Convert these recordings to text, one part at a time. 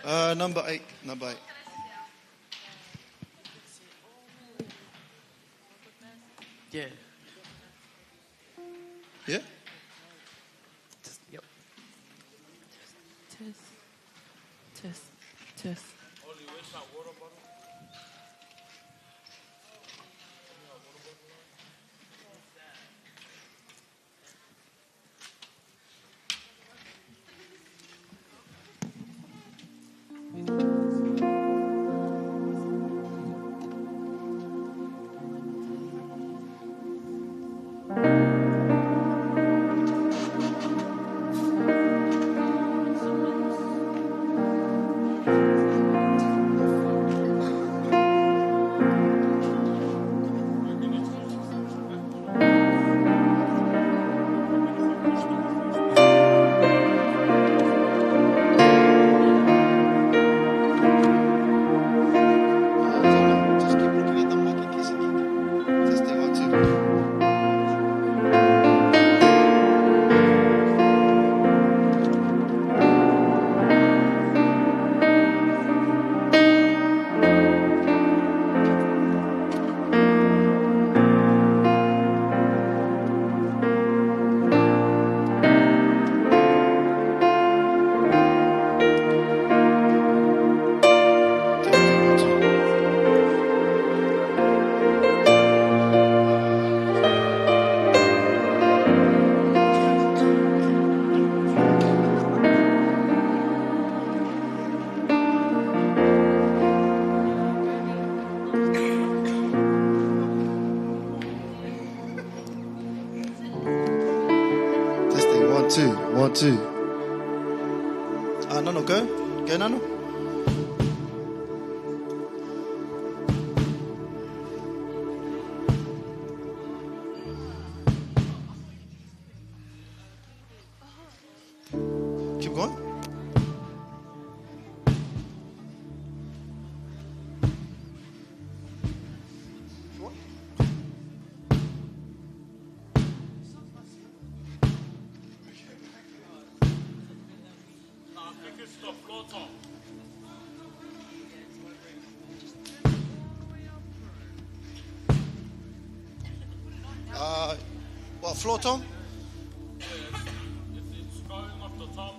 Number eight. Number eight. Yeah. Yeah? Yep. Test. Oli, where's that water bottle? Just keep looking at the mic in case you need. Testing 1, 2. Testing 1, 2. Testing 1, 2. 1, 2. Nano, go. Go, Nano. Keep going. What? I think it's the floor top. What, floor tom? It's going off the top.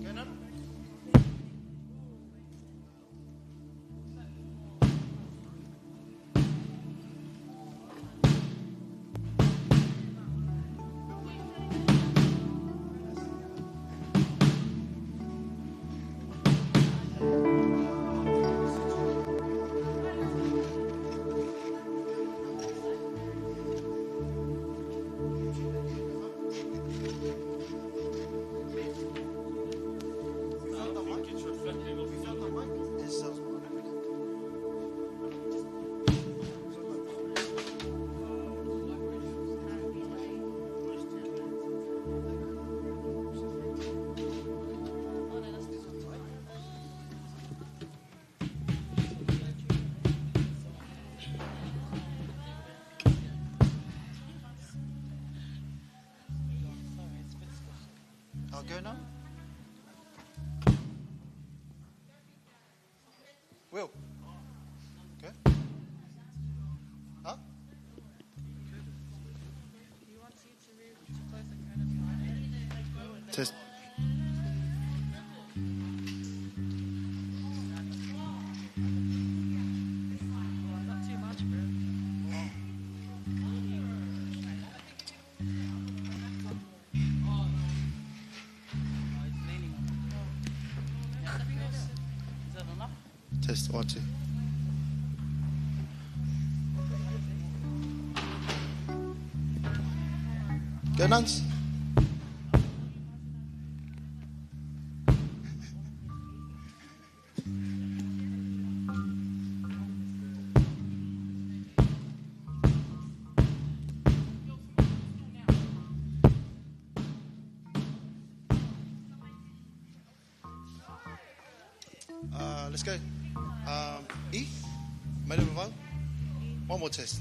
Go, Nano. I think it's reflecting off the I'll go now. Will. Okay. Huh? Test. Test 1, 2. Go, Nance. Let's go. E. Made of a vowel. One more test.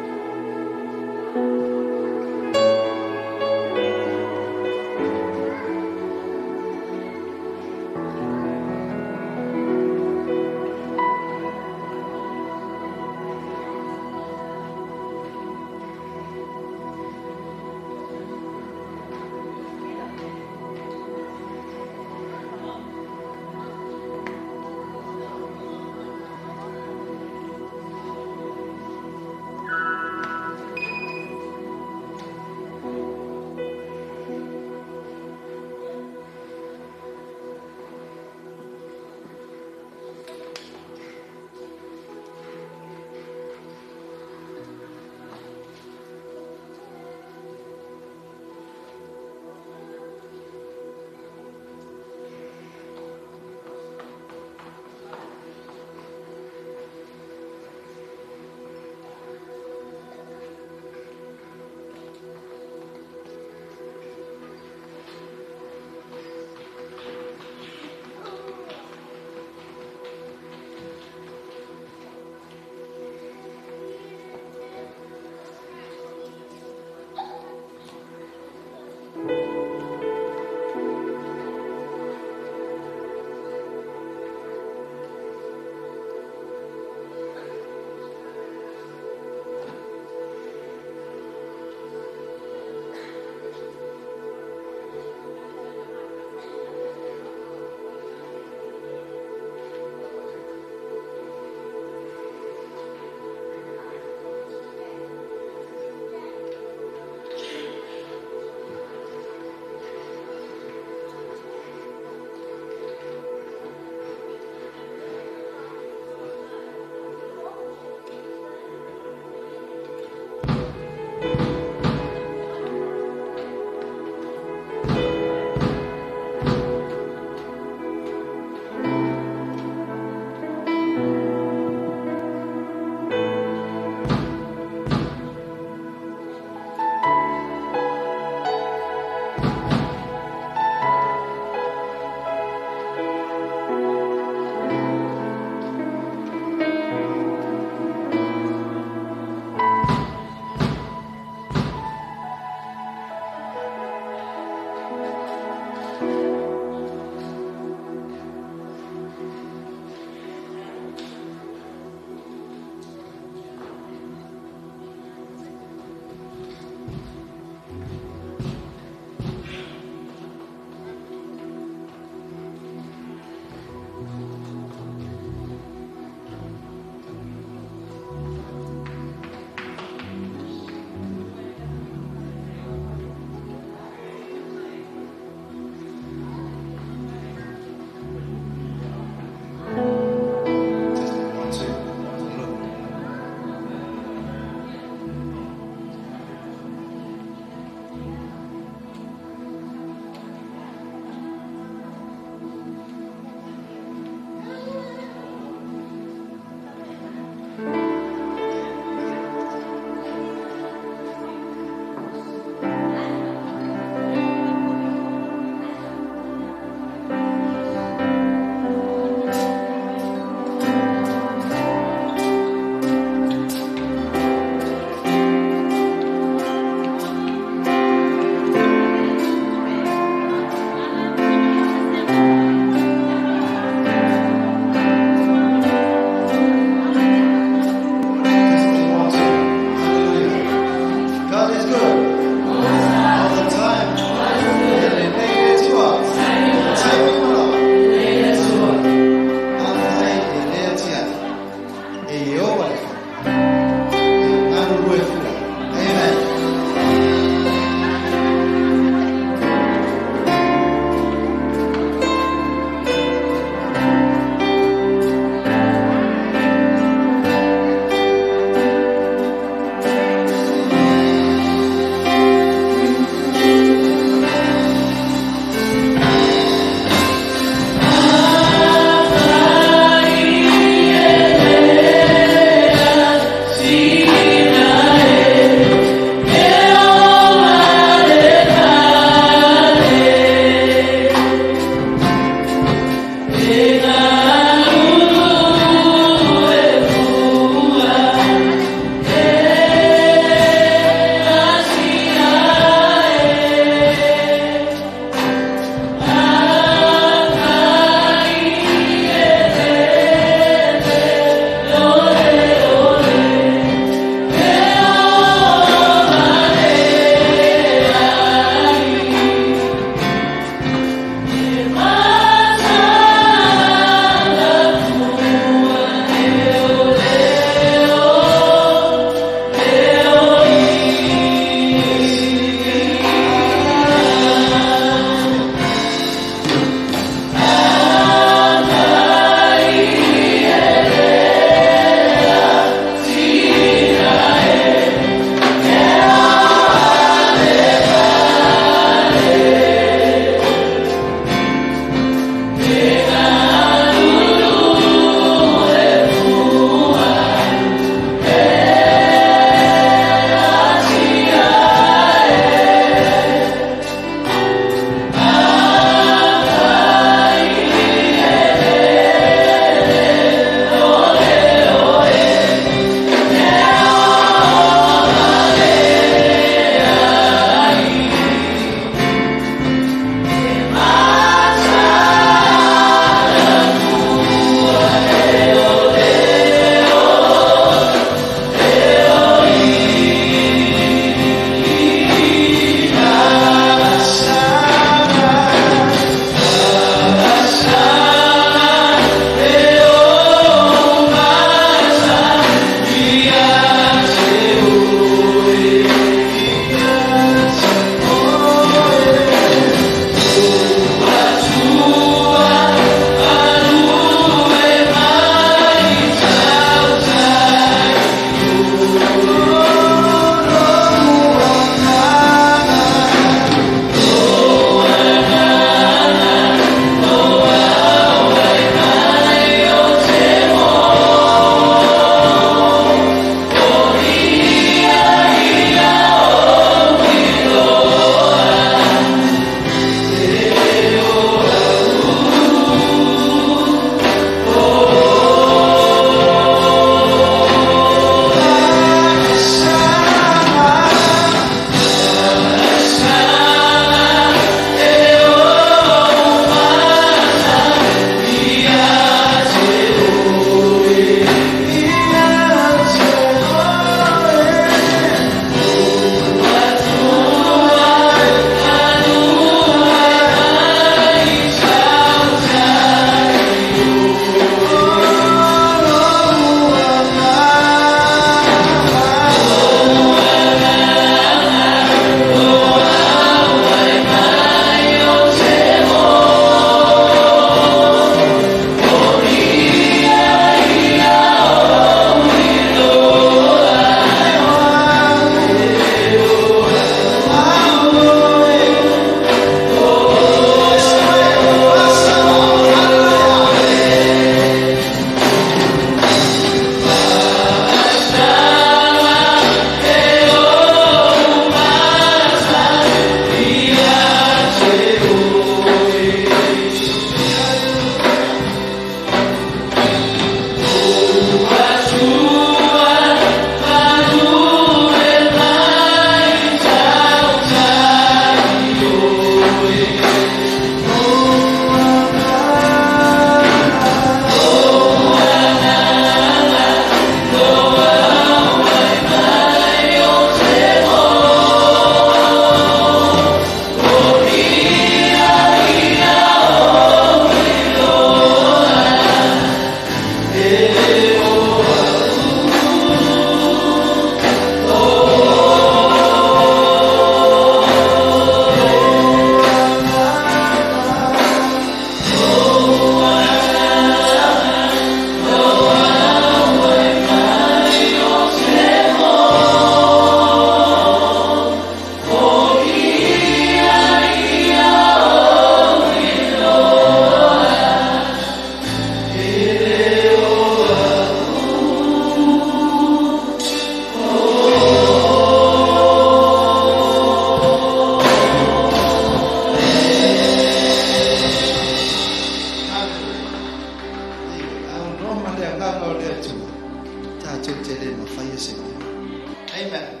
Amen.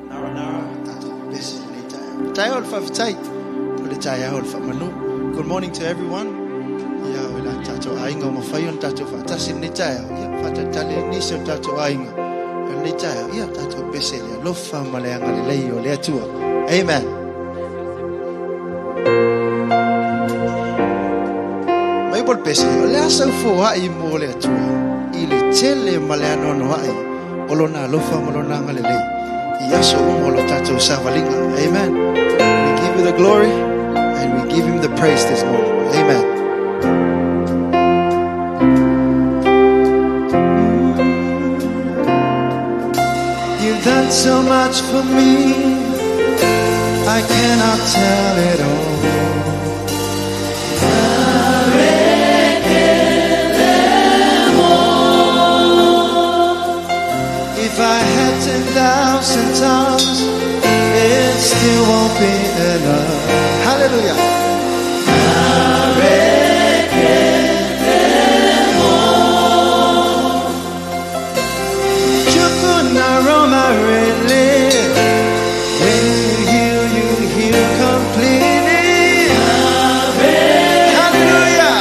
Nara, good morning to everyone. Amen. Bible pesi le asa fo ai mo le atua ile tele maleano no ai olona lofa molona ngalele yaso umolo tato savalinga. Amen. We give you the glory and we give him the praise this morning. Amen. You've done so much for me, I cannot tell it all. If I had 10,000 tongues, it still won't be enough. Hallelujah. When you heal completely. Hallelujah.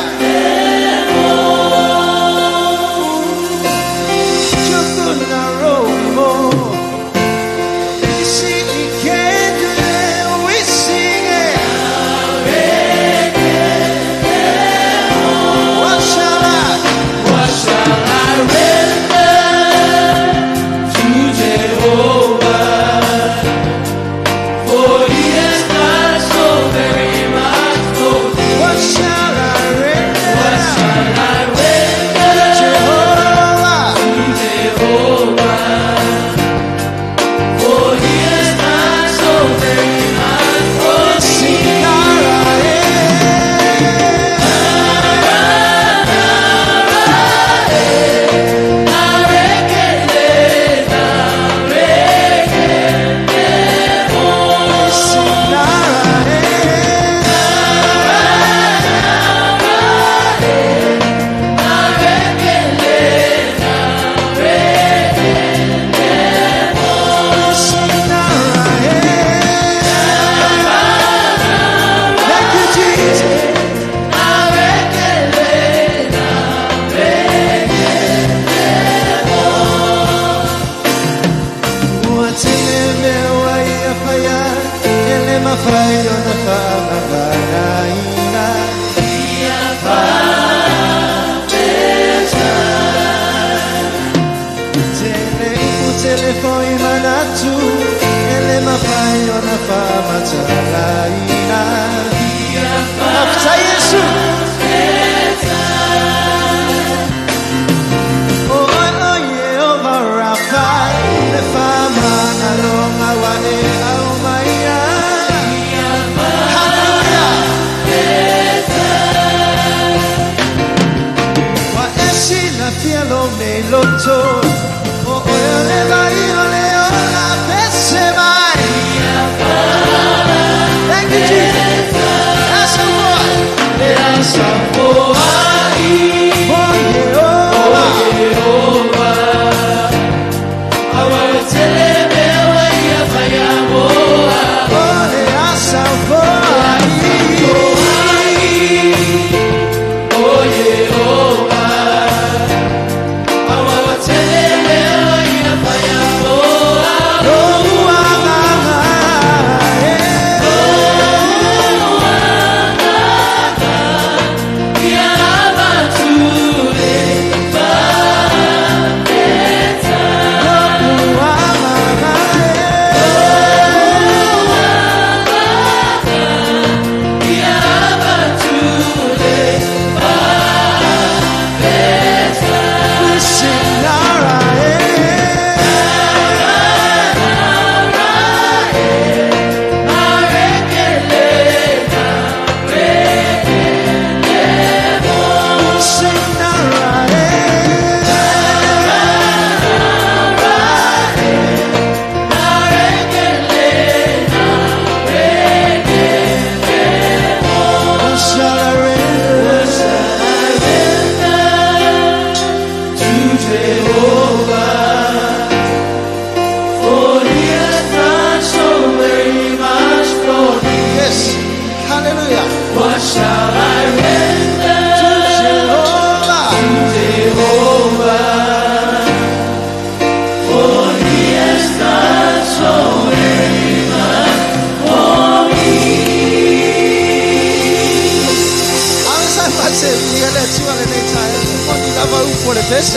Mate ia le tua le nei tai. Mo ni lava u for the best.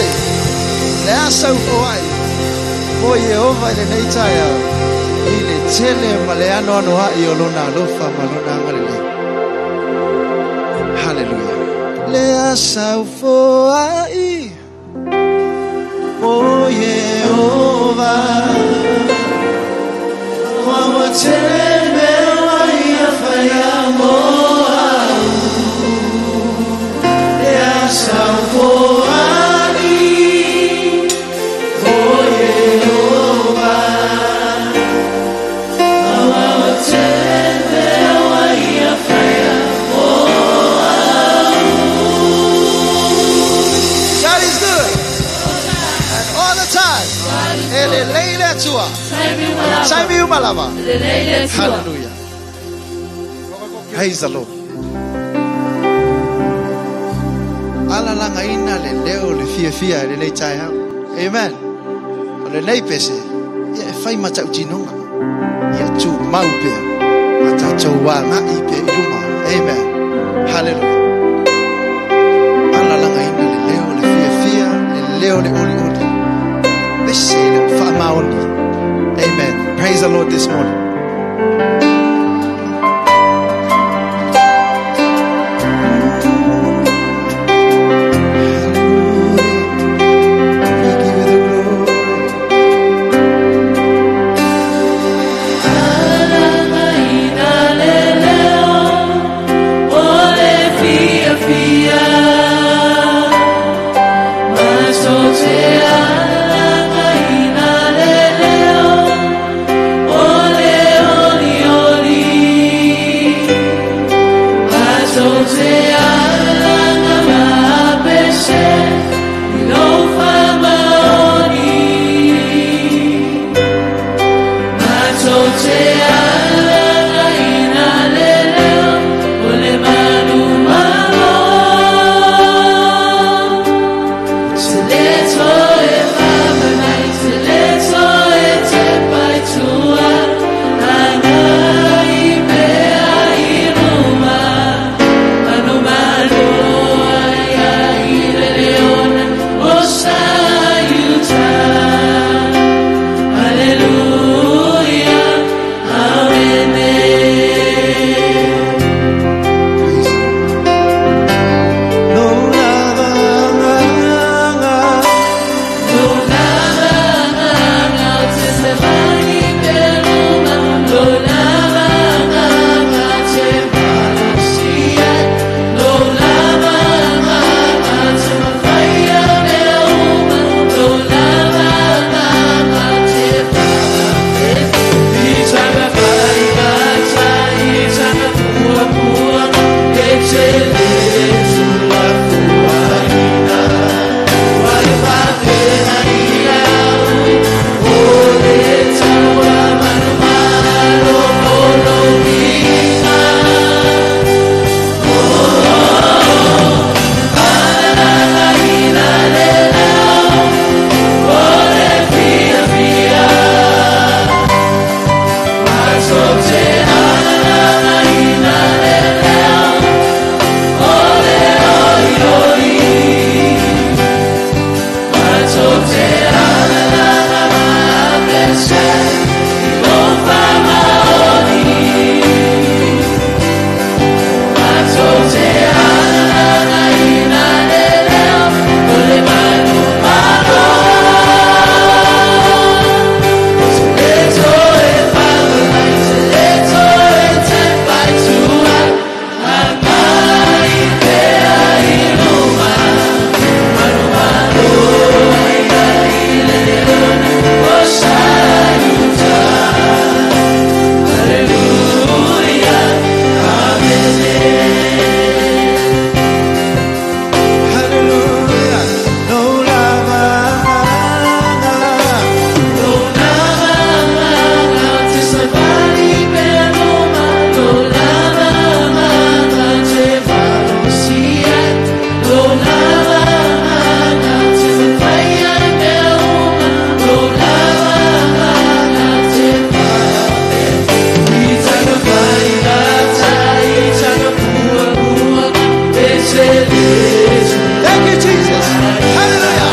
Le asa u foi. O Jehova le nei tai. Ile tele maleano no ha iolona lofa malona ngale. Hallelujah. Le asa u foi. O Jehova. Wa tele wa ia faya mo. Le asa u foi. O Jehova. God is good. And all the time. Ele leile tua. Saimi umalava. Hallelujah. Praise the Lord. Ala langa ina le leo le fia le nei tai ha. Amen. Le nei pese. Ia fai mata utinonga. Ia tu mau pe. Mata towa nga ipe iluma. Amen. Hallelujah. Ala langa ina le leo le fia le leo le oli. Bese le fa maoni. Amen. Praise the Lord this morning. Ole Thank you, Jesus. Hallelujah.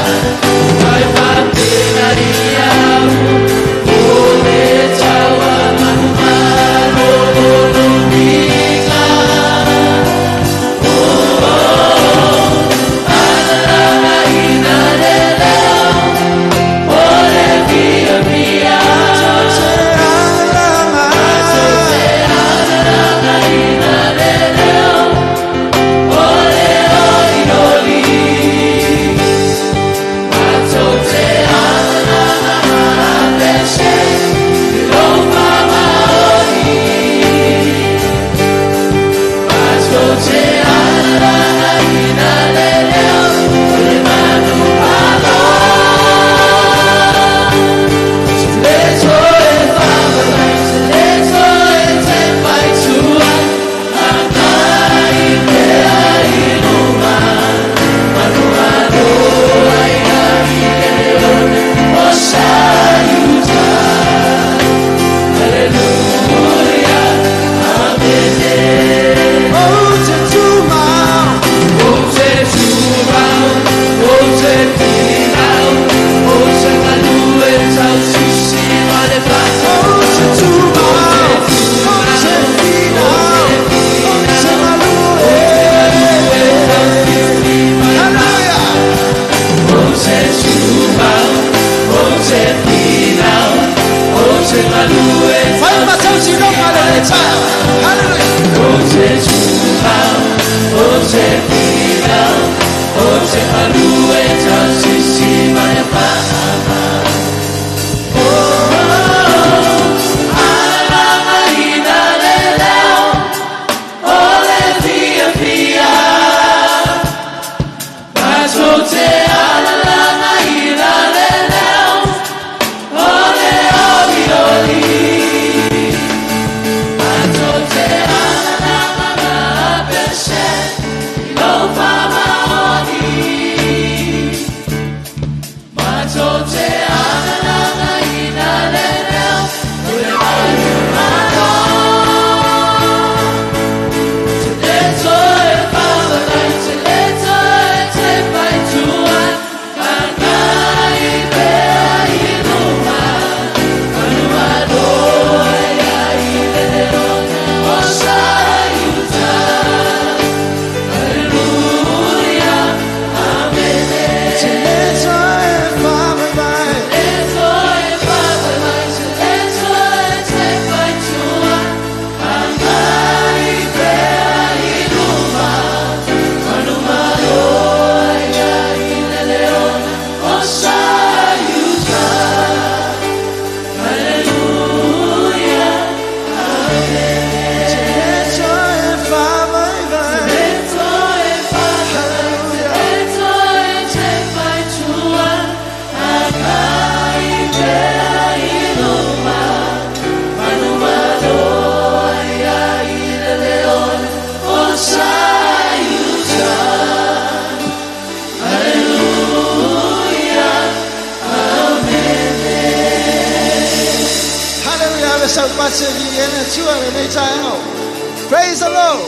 Praise the Lord.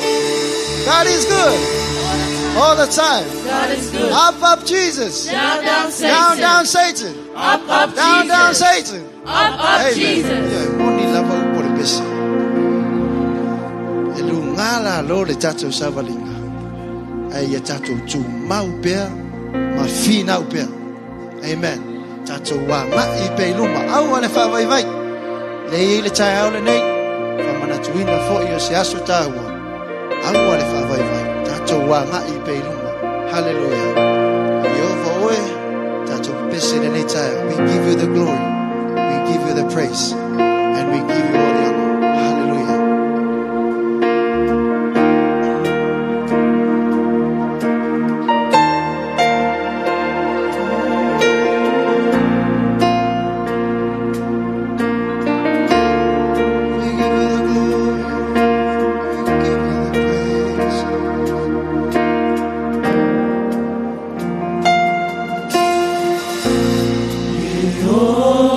God is good all the time. God is good. Up, Jesus. Down, down, Satan. Down, Satan. Up, Down, Jesus. Satan. Up, Jesus. Moni lava upo le pesi. Elu ngala lo le tato savalinga. Ai tato tu mau pea, ma fina upea. Amen. Tato wa ma I pe luma au ane fa vai vai. Le tai au le nei. Fa mana tuina fo I se asu tawa. Au ane fa vai vai. Tato wa ma I pe luma. Hallelujah. Yehova oe tato pesi le nei tai. We give you the glory. We give you the praise. And we give you all the honor. Hallelujah. We give you the glory. We give you the praise.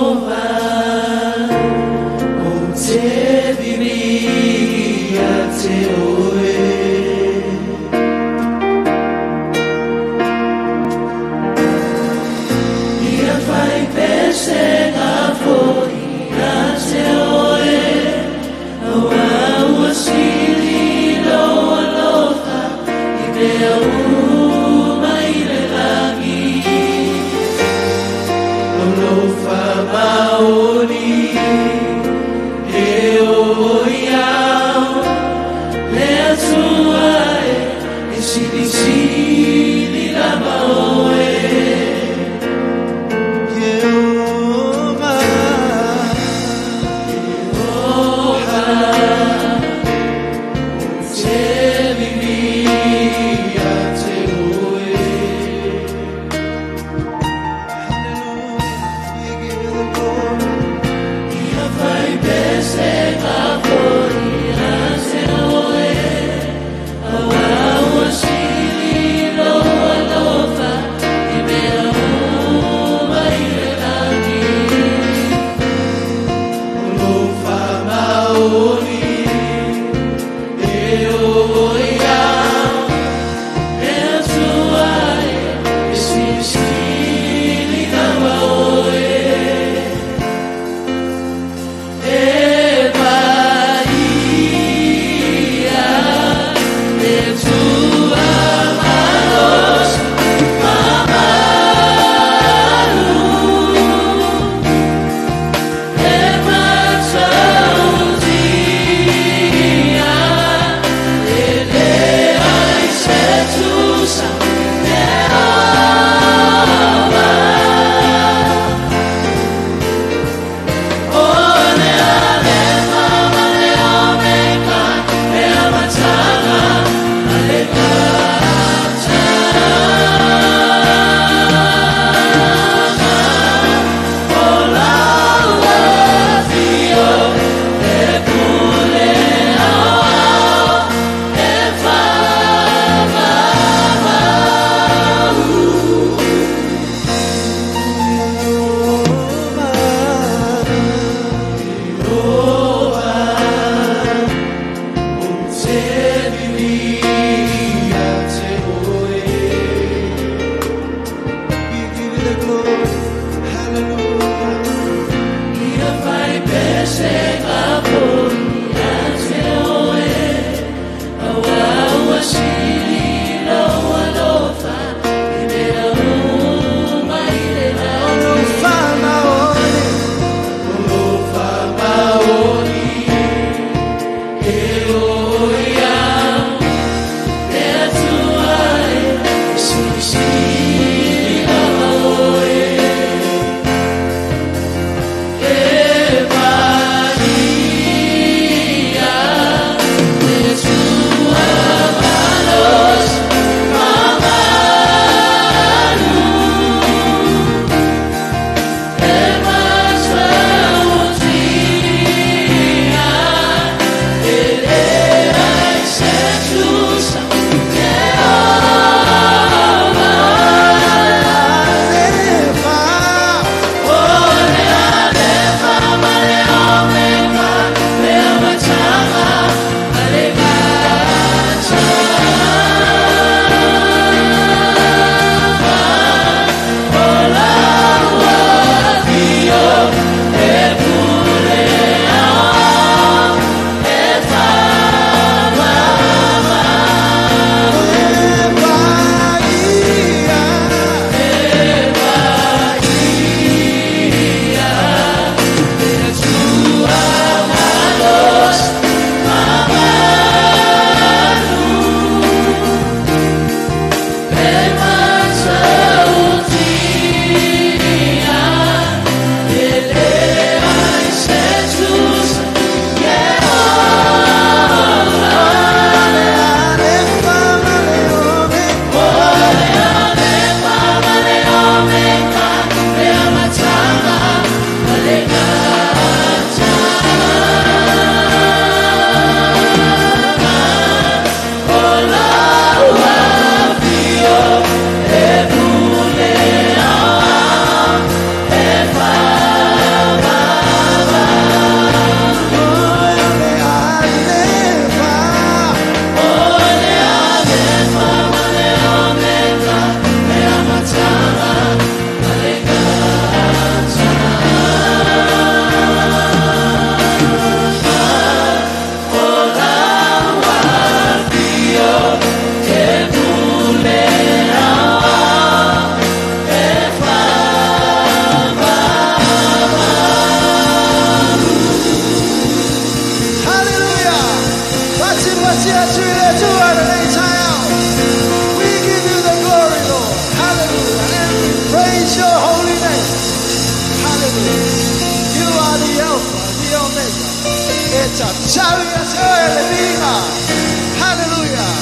Jehovah, oh, Awawashiri Omega. Eta Xavier Joel Levina. Hallelujah.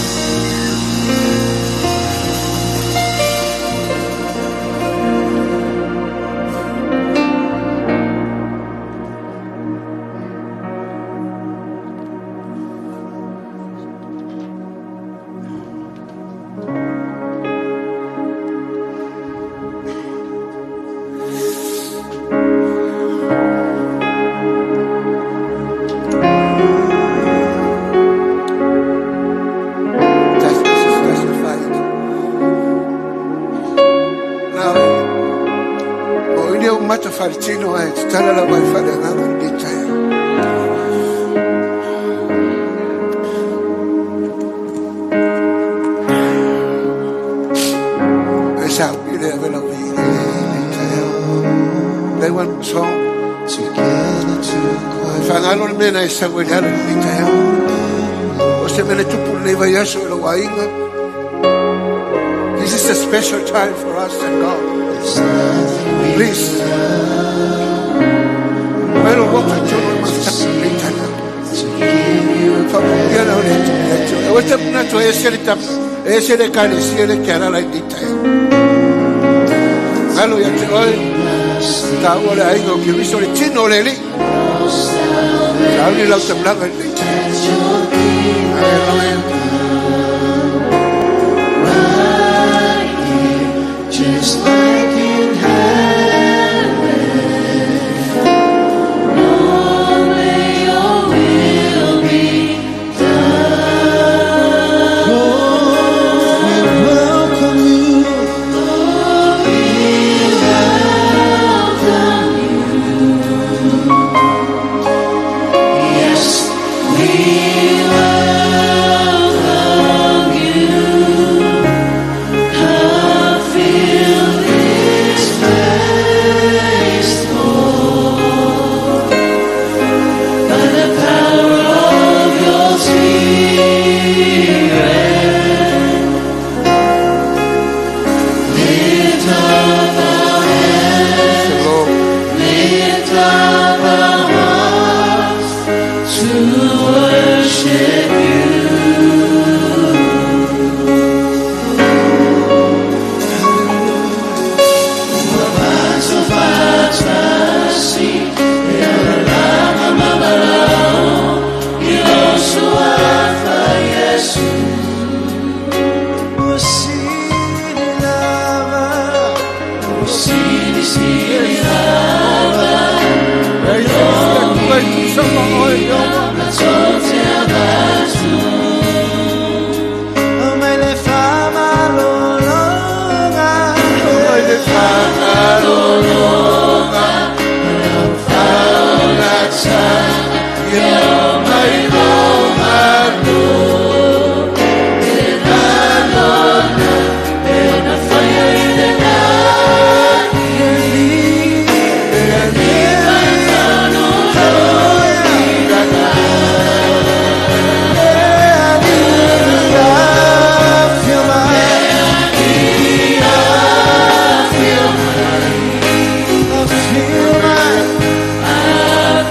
Farcino è stare la vai fare una vita. Esabile aveva vita. They want so fanalo almeno essa guardare vita. O se me le tu pulleva Yesu lo wainga. This is a special time for us and God. Please. Pero vos yo no más capitana. Familia no le tu. Esta una to ese de careciere que hará la indita. Allo ya te voy. Sta ora ai no che mi sono chino le lì. Salvi la temblava lì. Just like in heaven, Lord, may your will be done. Lord, we welcome you. Lord, we welcome you. Yes, we welcome you. Come fill this place, Lord, by the power of your Spirit. Lift up our hands, lift up our hearts to worship you.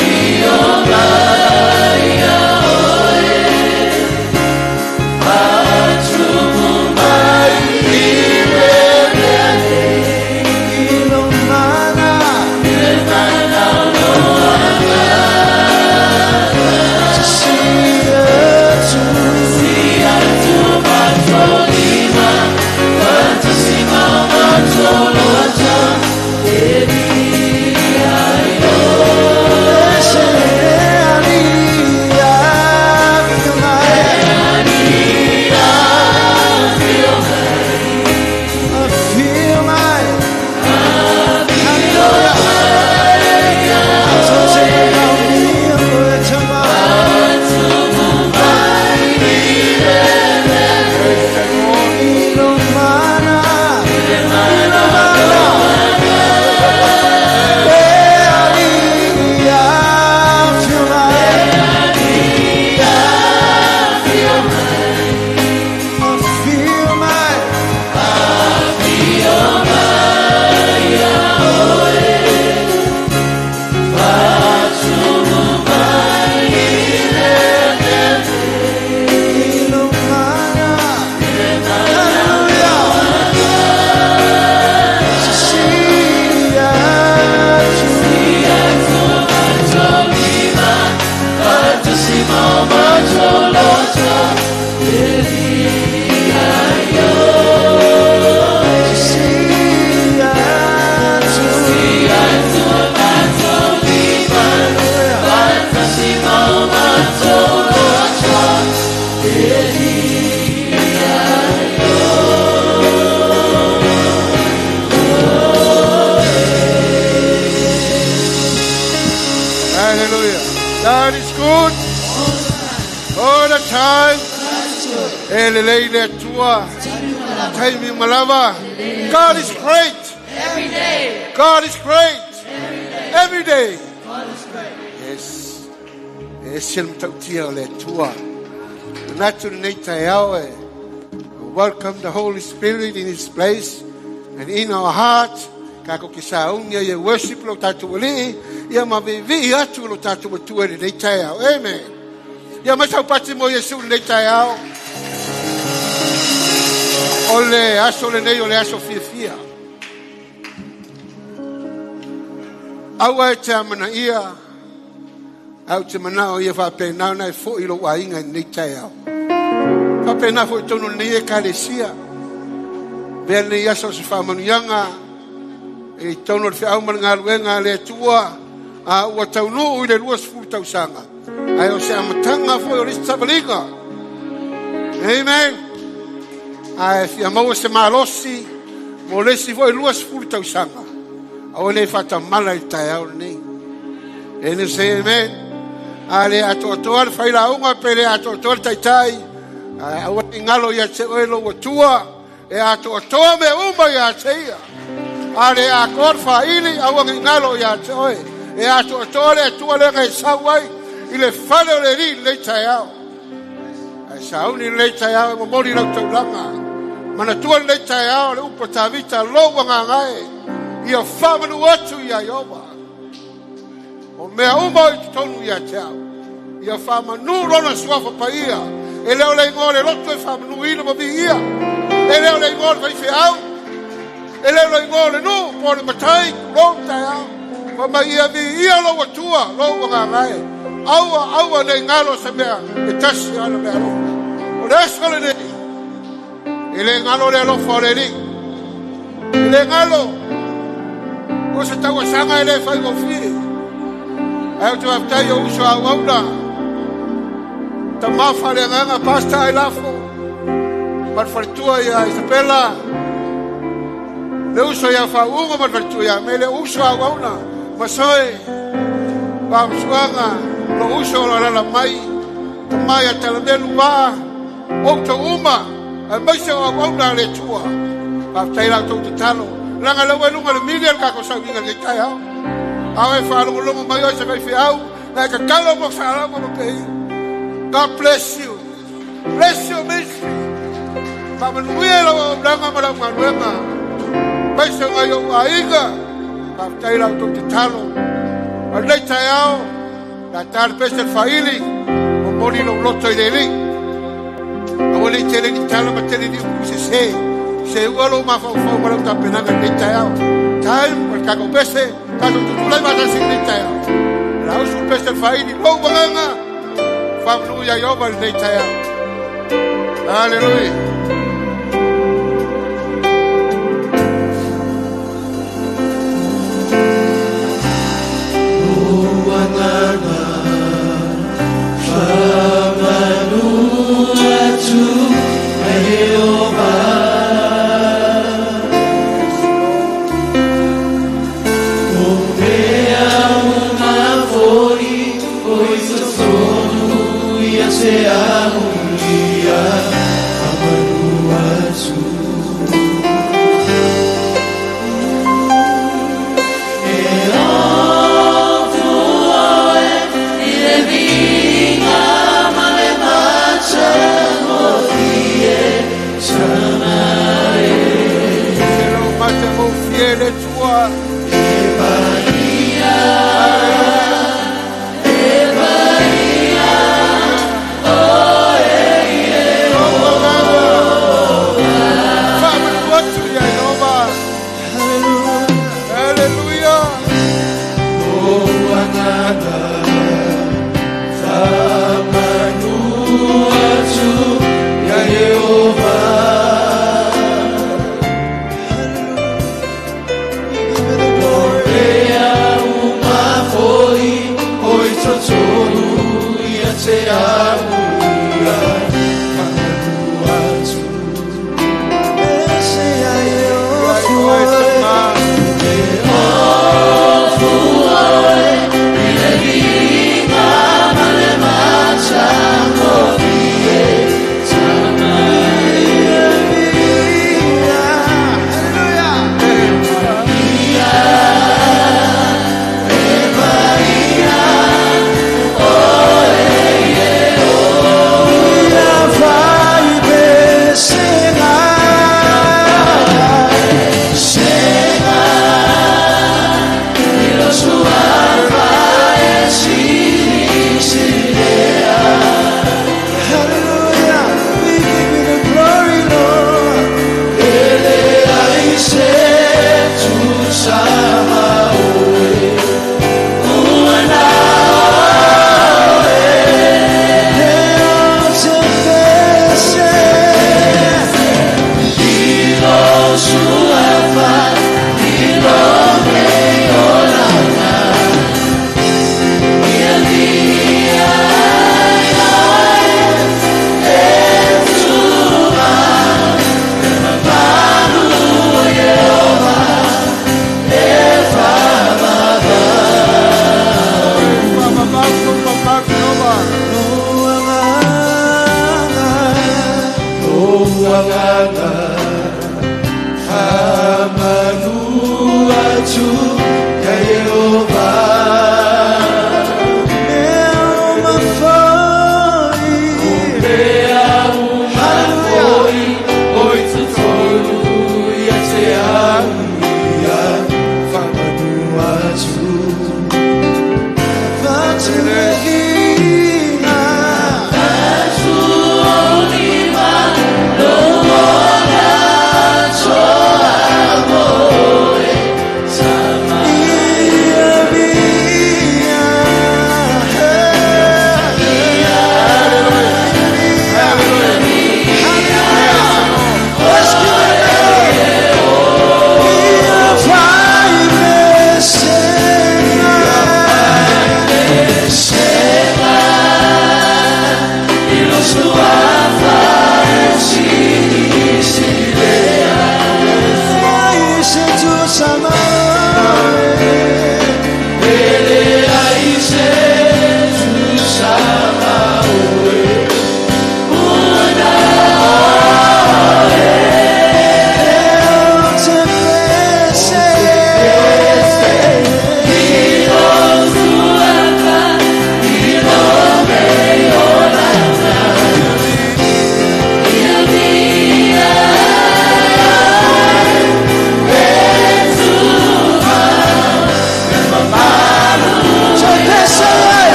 Feel time. Elelei le tua. Time malava. God is great. Every day. God is great. Every day. God is great. Yes. Esim tautia le tua. Natu nei tai au. Welcome the Holy Spirit in His place and in our heart. Kako kisaungia ye worship lo tatu wali. Ya mavivi atu lo tatu watu nei tai au. Amen. Ya masau pati mo Yesu nei tai au. Ole aso le nei ole aso fia. Awa te amana ia. Au te manao ia whape nao nai fo ilo wainga nei tai au. Whape na fo i tono nei e Kerisia. Vea nei aso se whamanuianga. E tono le whiau ngā luenga le tua. A ua taunu i le lua sifuru tausanga. Ai o se amatanga fo i o rista tabalinga. Amen. Ai fia maua se malosi. Mo lesi fo i lua sifuru tausanga. Au le whata mala i tai au nei. E ne se amen. A le ato atoa le whaila unga pe le ato atoa le taitai. Au e ngalo ia te oelo wa tua. E ato atoa me uma ia te ia. A le a kor whaili au e ngalo ia te oe. E ato atoa le atua le kai sawai. I le whale o le ri le tai au. Ai sauni le tai au e momori lau taulanga. Mana tua le tai au le upa tawita lo wanga ngai. Ia whamanu atu ia iowa. O mea uma i tonu ia te au. Ia whamanu rona suafa pa ia. E leo le ngore loto e whamanu ina ma vi ia. E leo le ngore vai au. E leo le ngore nu. Pone matai lo tai au. Ma ma ia vi ia lo watua. Lo wanga ngai. Aua ne ngalo se mea. E tasi ala mea lo. O le esole ne. E le ngalo le lo fore ni. E le ngalo. O se taua sanga ele fai go fie. Ai o te waftai o uso a wauna. Ta mafa le nganga pasta ai lafo. Marfartua ia Isabela. Le uso ia faunga marfartua ia. Me le uso a wauna. Masoe. Wamsuanga. Lo uso la lala mai. Ta mai a talamelu waa. O to uma. A maisa a wauna le tua. Waftai la tau te talo. Langa lawa lunga le milian kako sa winga le tai au. Au e wha lunga mai o se kai whiau. Nai ka kalo mo sa alawa mo pehi. God bless you. Bless your ministry. Pamanuia lawa o langa mara manuenga. Maisa ngai o aiga. Kaftai lau to te talo. Al le tai au. La tar peste faili. O mori lo loto i le li. Au le tele ni tala ma tele ni se se. Se ualo ma fo para ta pena que te tao. Tal, por cago pese, caso tu le vas a sin te tao. La usu pese fai ni lo wanga. Fablu ya yo val te tao. Aleluya.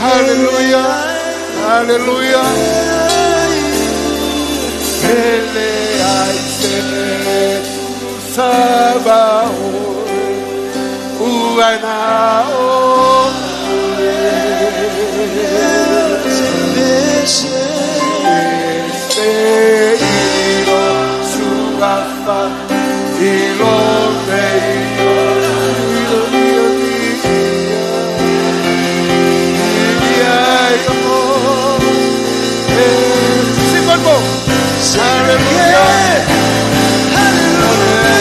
Hallelujah. Hallelujah. Ele aise sabao uanao ilo suafa ilo meio Hallelujah. Hallelujah.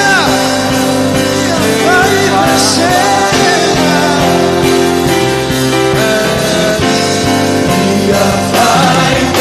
We are fine.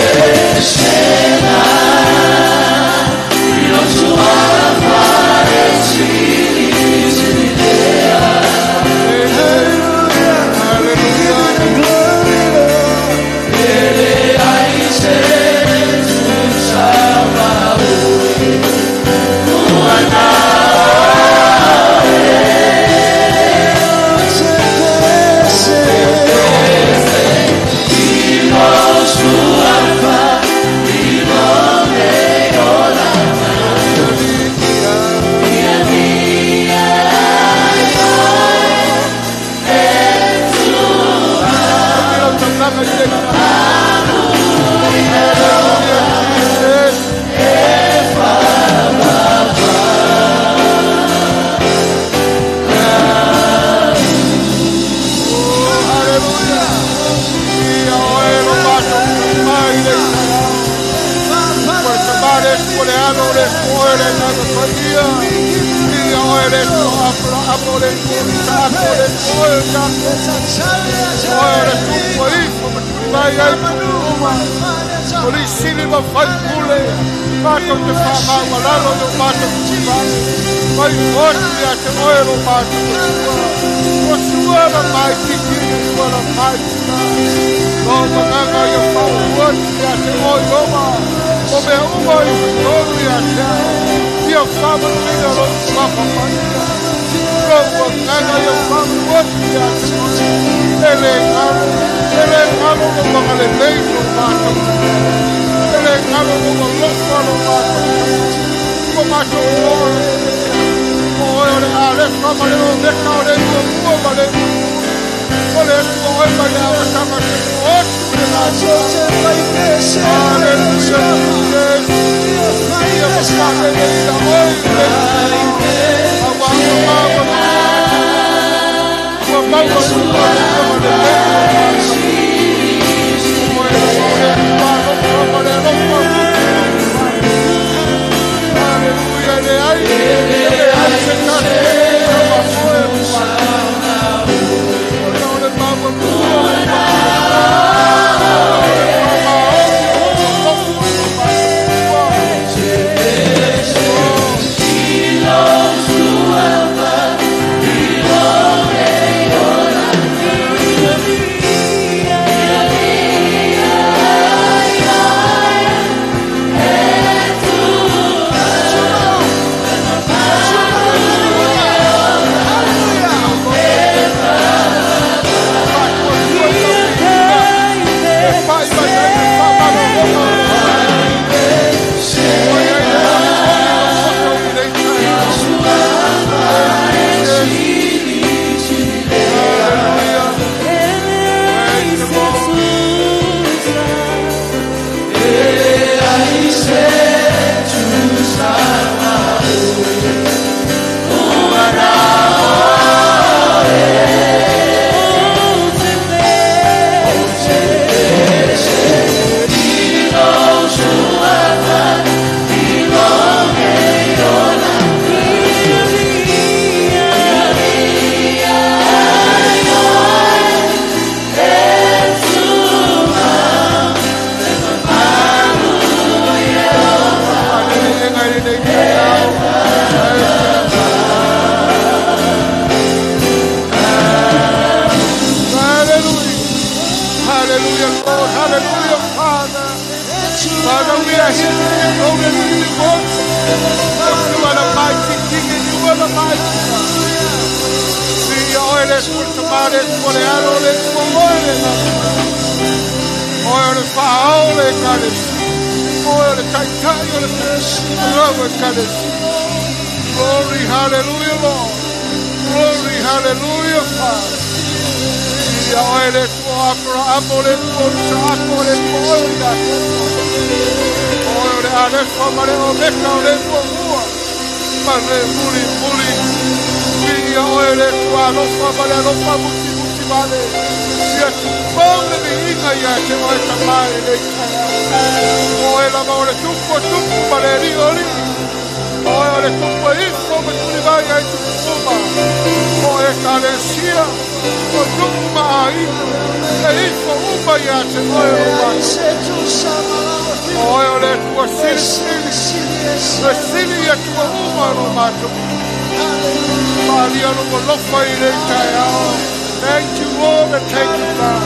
Thank you, Lord, and thank you, God.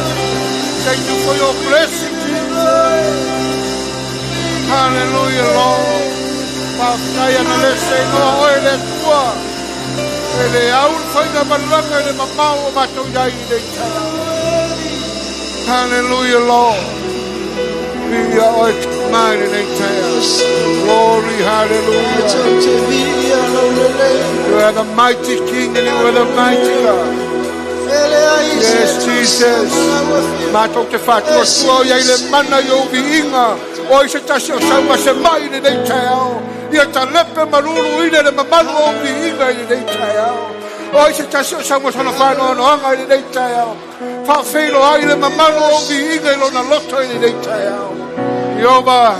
Thank you for your blessing, Jesus. Hallelujah, Lord. Pakaya na lese no oile tua. Ele aun faina balanga de mamao mato yai de tala. Hallelujah, Lord. We are mighty in chaos. Glory, hallelujah. You are the mighty King and you are the mighty God. Yes, Jesus. Mato te fatua sua ia ile mana yo viinga. Oi se tasio sama se mai ni dei tau. Ia ta lepe maruru ine le mamalu o viinga ni dei tau. Oi se tasio sama sana whano no anga ni dei tau. Fa feilo ai le mamalu o viinga ilo na loto ni dei tau. Yoba.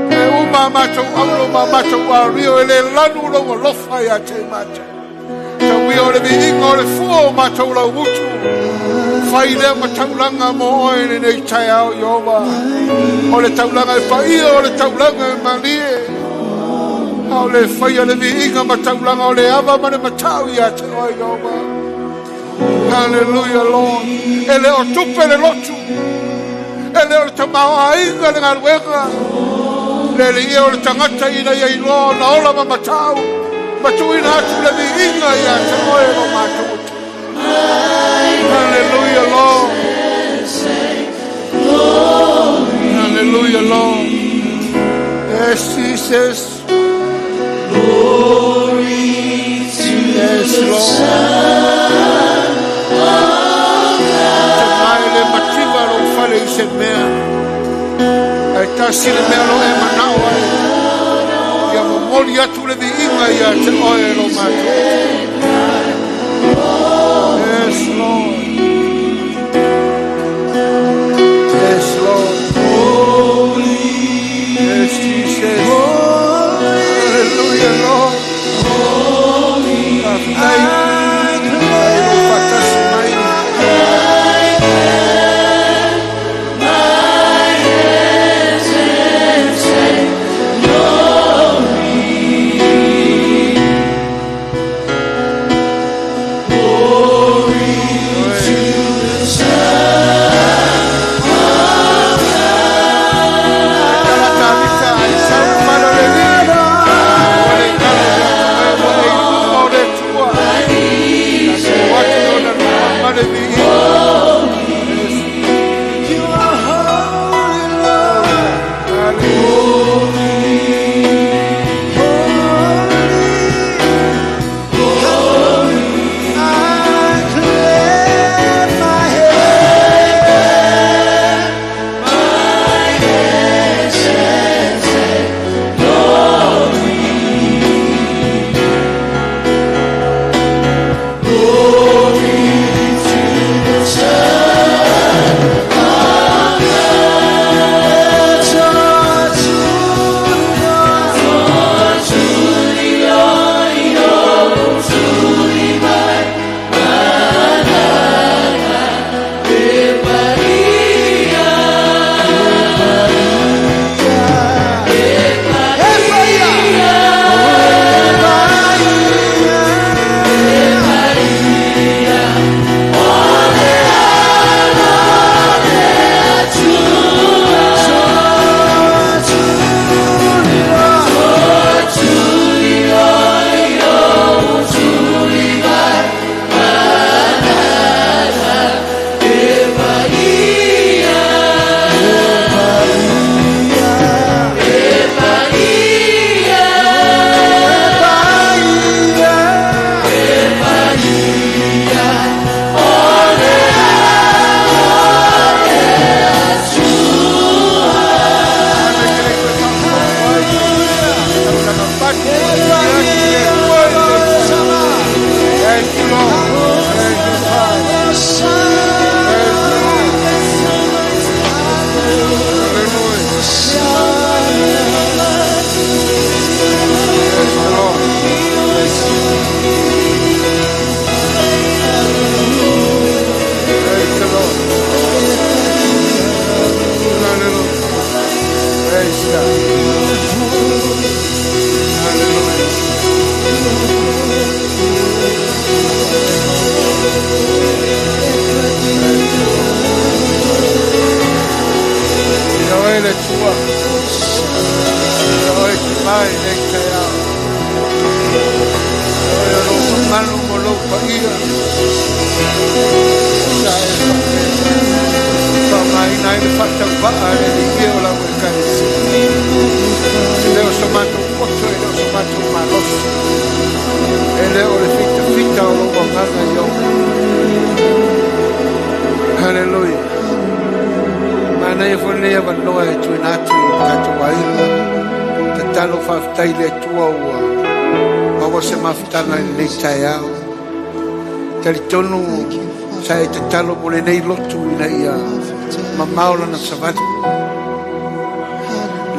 E uma mato aulo ma mato wa rio ele lanu lo lofa ya te mate. o le viinga o le fua o mātou lau utu. Whai lea ma taulanga mo oe nei tai au Iova. O le taulanga e paia, o le taulanga e malie. O le whai o le viinga ma taulanga o le ava ma le matau i ate oe Iova. Hallelujah, Lord. E le o tupe le lotu. E le o le tamao a inga le ngaruenga. Le le ia o le tangata ina ia iloa na ola ma matau. Matuina atu le viinga i ate oe o mātou. Hallelujah, Lord. Hallelujah, Lord. Yes, Jesus. Glory to yes, Lord. Tamaile mativa lo fale i se mea. Ai tasi le mea lo e manao ai. Ia momoli atu le viinga ia te oe lo mātou. Yes, Lord. Yes, Lord. Holy. Yes, Jesus. Hallelujah, Lord. Holy. Hallelujah. Mana e fone e vanoa e tuinatu i katu waila. Te talo whaftai le tua ua. Mawa se mawhitanga i nei tai au. Tari tonu sa e te talo mole nei lotu i na ia. Ma maola na savatu.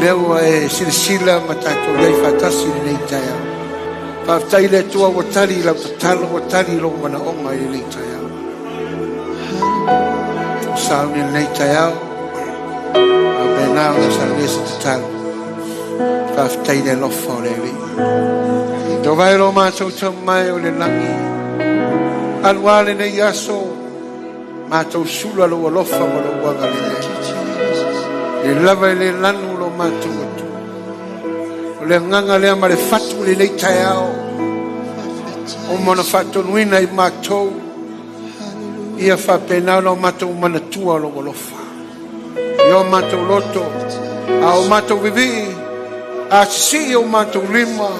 Leo e sirisila ma tato lei whatasi i nei tai au. Whaftai le tua o tari lau tatalo o tari lo mana onga i le tai au. Sauni nei tai au. A benao na sa lesa tatalo. Whaftai le lofa o le li. Tō vai lo mātou tau mai o le langi. Anuale nei aso. Mātou sula lo alofa mo lo wanga le le. Le lava le lanu lo mātou atu. O le nganga le ama le fatu le le tai au. O mana fatu nuina i mātou. Ia whapenau lo mātou mana tua lo alofa. Ia mātou loto. A o mātou vivi. A sisi o mātou lima.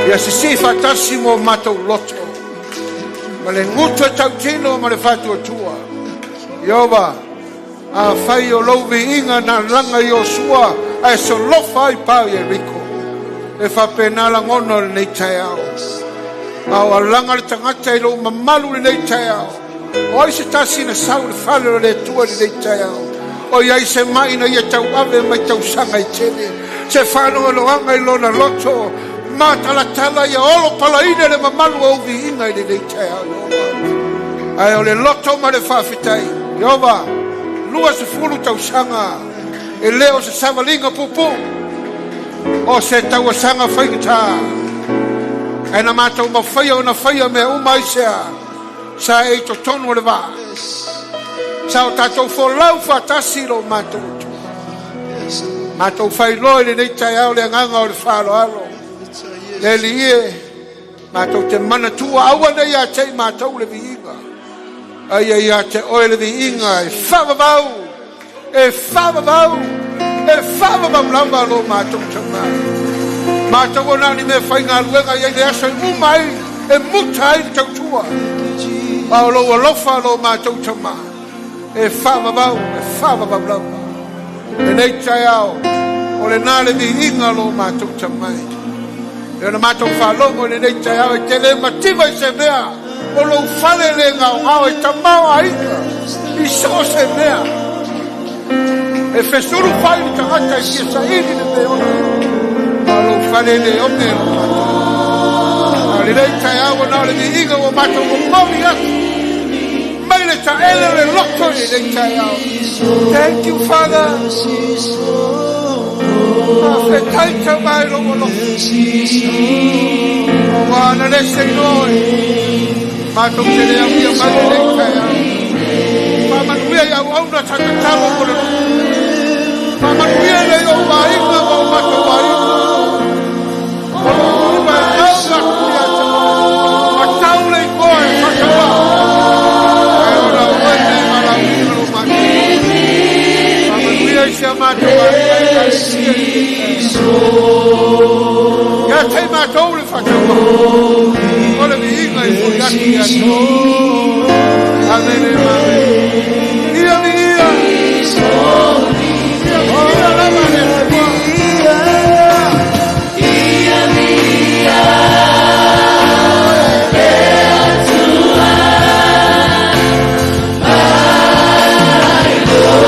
Ia sisi fatasi mo mātou loto. Ma le ngutu e tau tino ma le fatu atua. Iova, a whai o louvi inga na langa i o sua, a e so lofa i pau i riko. E whapena la ngono le nei tai au. A o langa le tangata i lo mamalu le nei tai au. O ai se tasi na sau le whale le tua le nei tai au. O iai se mai na ia tau ave mai tau sanga i tene. Se whano lo anga i lo na loto. Ma tala ia olo palaine le mamalu au vi inga i le nei tai au. Ai o le loto ma le whawhitai. Iova, lua se fulu tau sanga. E leo se savalinga pupu. O se tau sanga whaikata. E na mātou ma whaia o na whaia me umaisea. Sa e to tonu le wā. Sa o tātou wholau whatasi lo mātou utu. Mātou whailoi le nei tai au le nganga o le whalo alo. Le li e. Mātou te mana tua awa nei a tei mātou le viinga. Ai ai a te oe le viinga e whavavau. E whavavau. E whavavau lamba lo mātou tamai. Mātou o nani me whainga luenga i le aso i umai. E mutai le tautua. Ao lo alofa lo mātou tamai. E whavavau. E whavavau lamba. E nei tai au. O le nā le viinga lo mātou tamai. E na mātou whalongo le nei tai au. E te le mativa i se mea. O lo whale le ngau e tamau a ika. I so se mea. E whesuru whai ni tangata i kia sa ini le me ona. A lo whale le ome o mātou. A le nei tai au na le mi inga o mātou o mauri atu. Mai le ta ele le loto i nei tai au. Thank you, Father. A whetai ta mai lo o loto. O wana le se noi. Mātou te rea uia mai le kai au. Whamanuia i au auna takatalo o le loto. Whamanuia i au wainga o mātou wainga. O lo kuma e au la kuia ta. Ma taule i koe whakawa. E ora uene mara uina o mātou. Whamanuia i sea mātou wainga i ia te mātou le whakawa. Ole mi inga i furiaki atu. Amene mame. Ia mi ia. Ia lama le fua. Ia mi ia. E atua. Ai loa.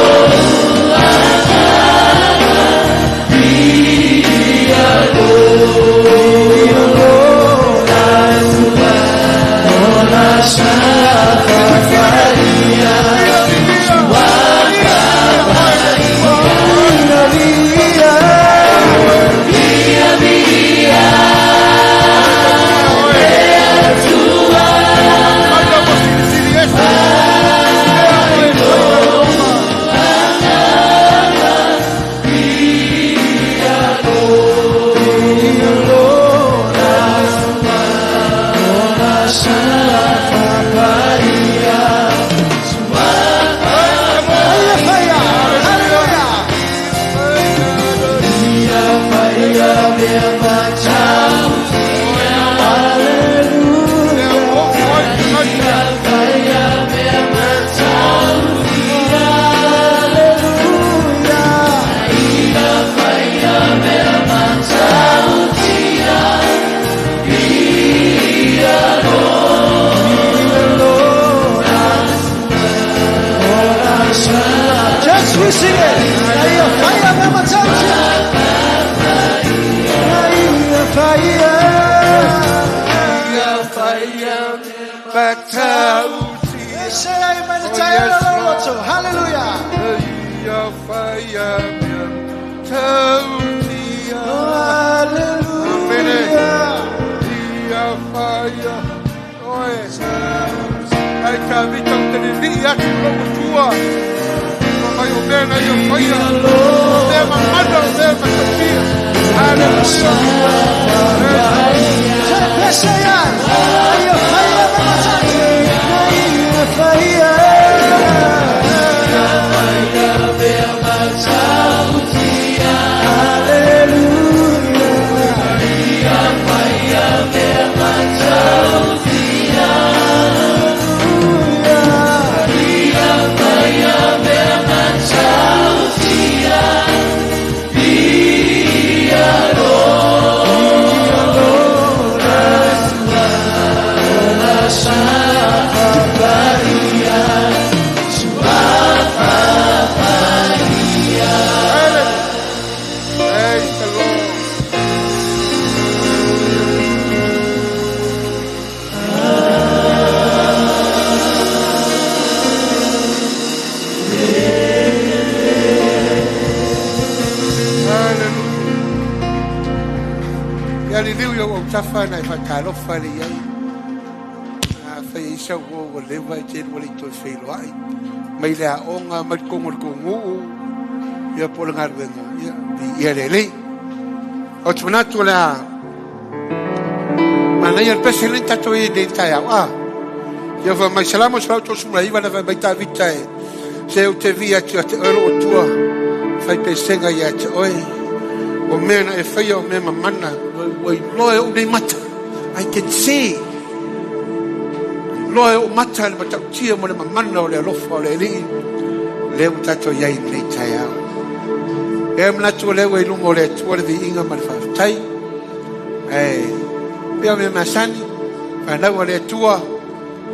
Ia loa. Fire. Hallelujah. Tafana fatalo fali ai fa isa go leva je wali to felo ai mai la onga mat ko ya pol ngar vengo ya le o tuna to la mana ya presidente to e de ta ya ya va mai salamo sala to sumra iba na vai ta vita se o te via te o tua fai pesenga ya te oi o mena e fai o mema mana Oi loe o nei mata. I can see. Loe o mata le mata tia mo le mamana o le alofa o le li. Le o tato iai nei tai au. E mna tu le wei lungo le tuare di inga malfaftai. Pia me masani. Whanau o le tua.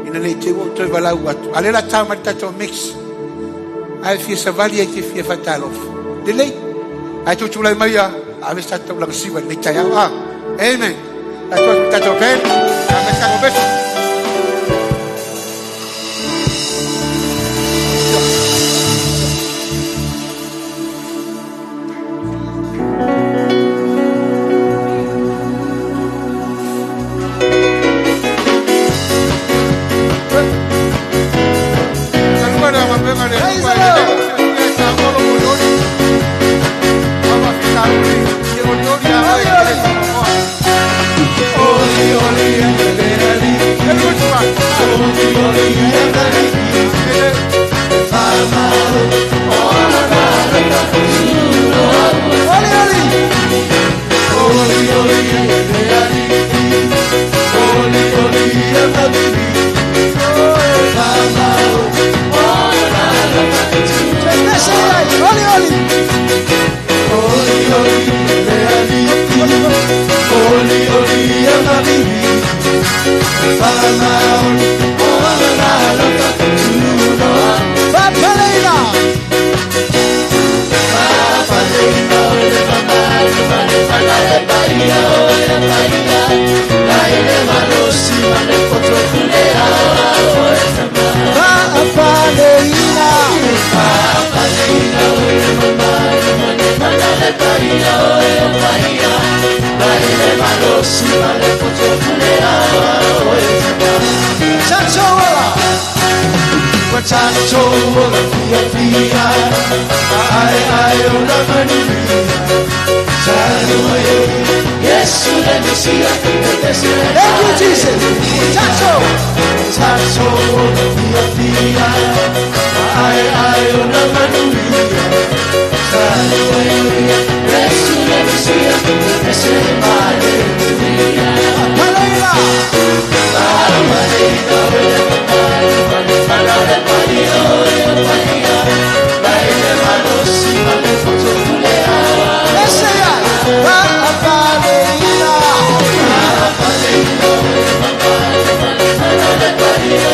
Ina nei te o toi walau atu. Ale la tama tato mix. Ai fia savali e ke fia fatalof. Le lei. Ai tu tulai mai a. Ave tato lang siwa nei tai au. Amen. That's okay. I'm a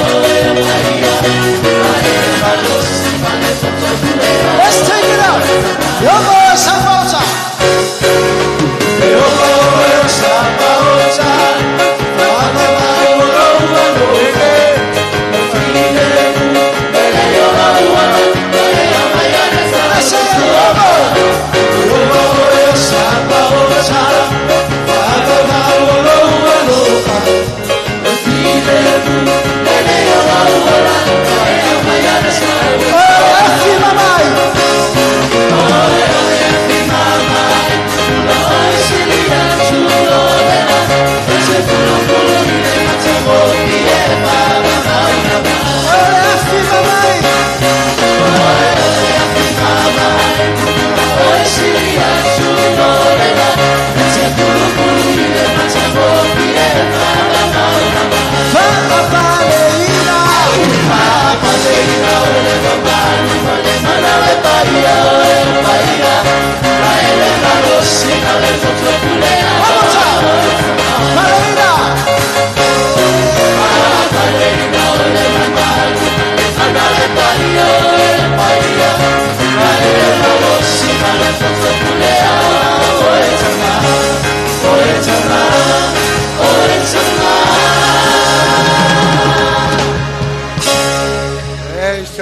Hallelujah.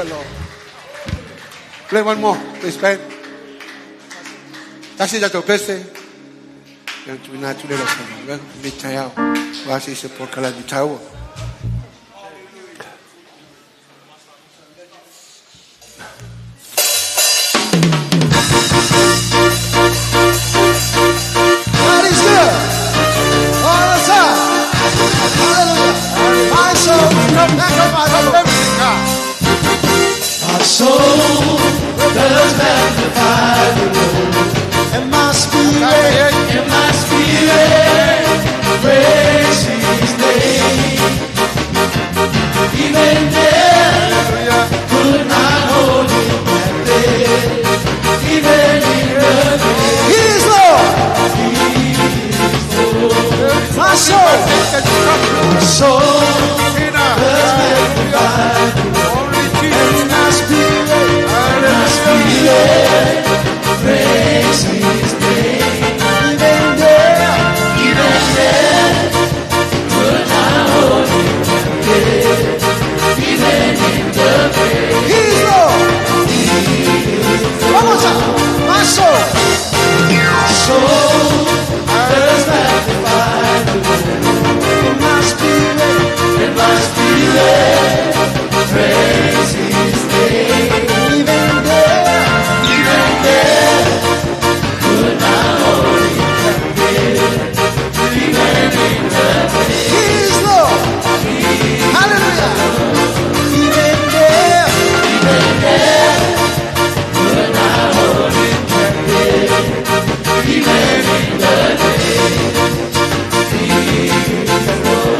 you, Lord. Play one more, please, Ben. That's it, that's okay. We not to let us know. We try out. What is the pork la tower? God is good all the time. Hallelujah. My soul, my soul does magnify the Lord, and my spirit praise His name. Even death could not hold Him back there. Even in the grave, He is Lord. My soul does magnify the Lord, and my spirit praise His name. Even death could not hold Him back there. Even in the grave, He is Lord. One more time. My soul does magnify the Lord, and my spirit praise His name. Even death could not hold Him back there. Even in the grave, He is Lord. Hallelujah. Even death could not hold Him back there. Even in the grave,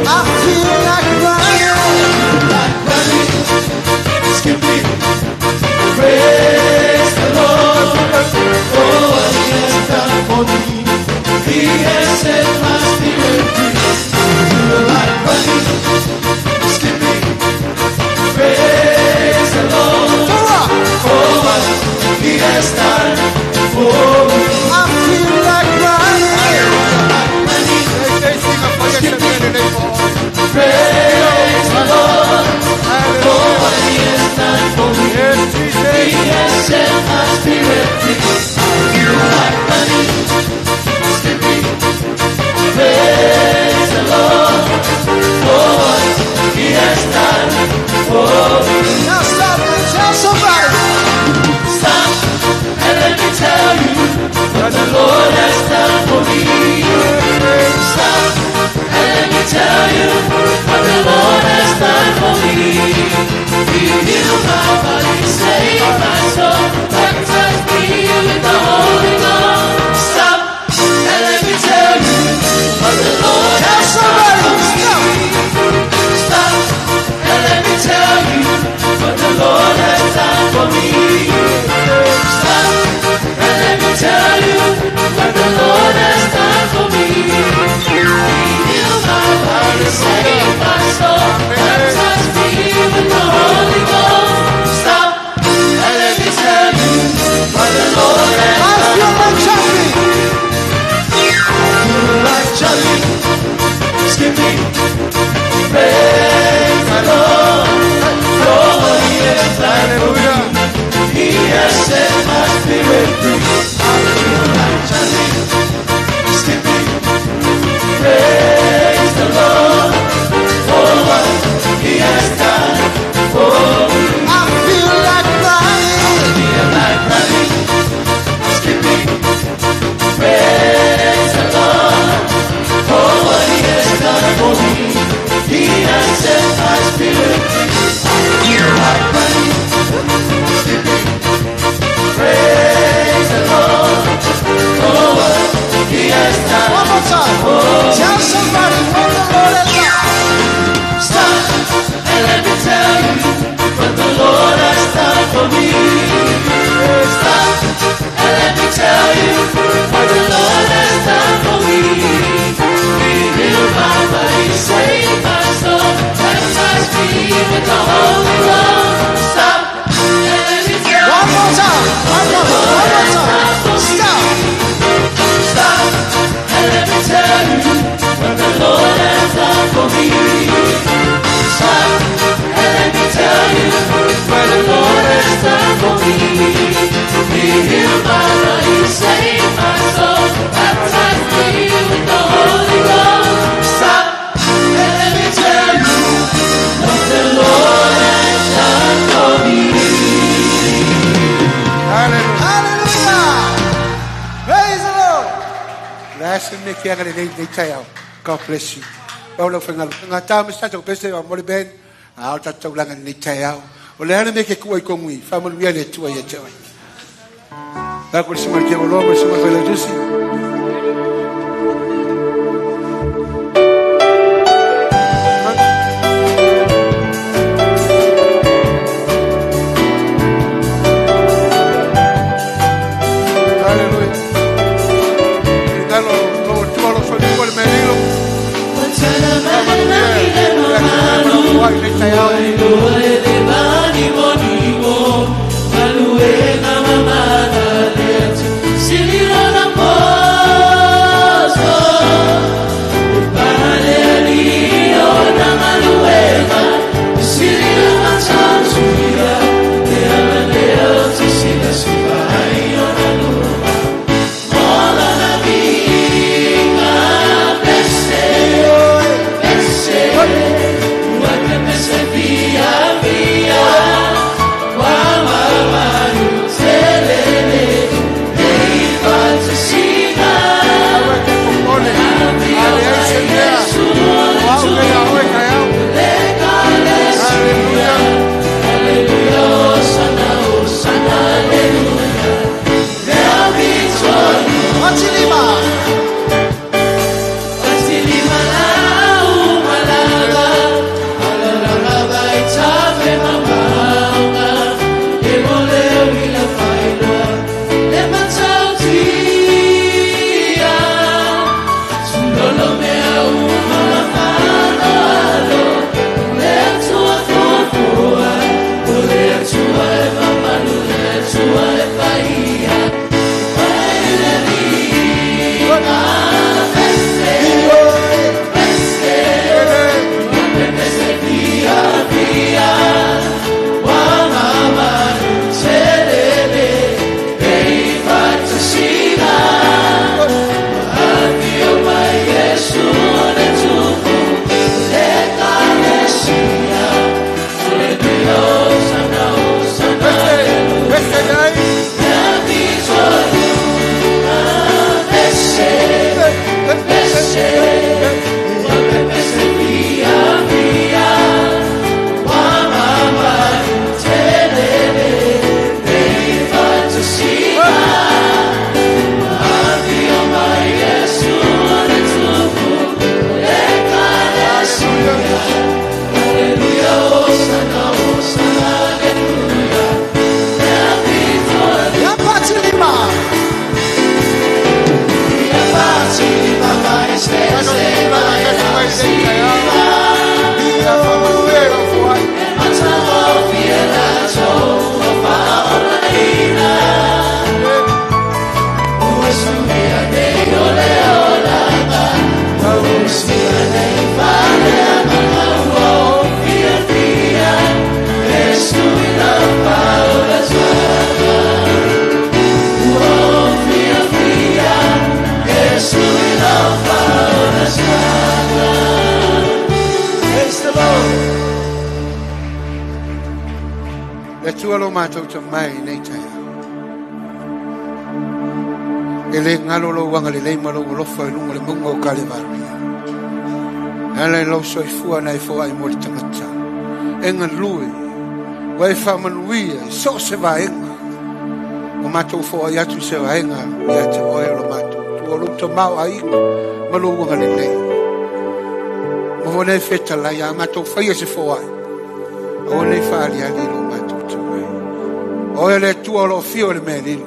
I feel like running, skipping. Praise the Lord for what He has done for me. He has set my spirit free. Feel like running, skipping. Praise the Lord for what He has done for me. I feel like running, skipping. Praise the Lord for what He has done for me. He has set my spirit free. I feel like running, skipping. Praise the Lord for what He has done for me. Now stop and tell somebody. Stop and let me tell you what the Lord has done for me. Stop and let me tell you what the Lord has done for me. He healed my body, saved my soul, baptized me with for me. He healed my body, saved my soul, baptized me with the Holy Ghost. Stop and let me tell you what the Lord has done for me. Hallelujah. Hallelujah. Praise the Lord. Last me kia ngale nei tai au. God bless you. Paulo fenga ngata me sa to pese wa mole ben. Au ta tau langa nei tai au. O le ana me ke kuai komui. Fa mo le tua ye tau. Da ko sima ke o lo mo sima pela jusi. Tualo matou te mai nei tai. Ele ngalo lo wanga le malo lo fa lunga le mungo kale varia. Ala lo so fu na fo ai mo tangata. Enga lui. Wai fa manuia so se vai. O matou fo ai atu se vai nga ya te o lo matou. Tualo te mau ai malo wanga le nei. Mo ne feta la ya matou fa se fo ai. O ne fa ali ali lo matou. O ele tua lo fio le melilo.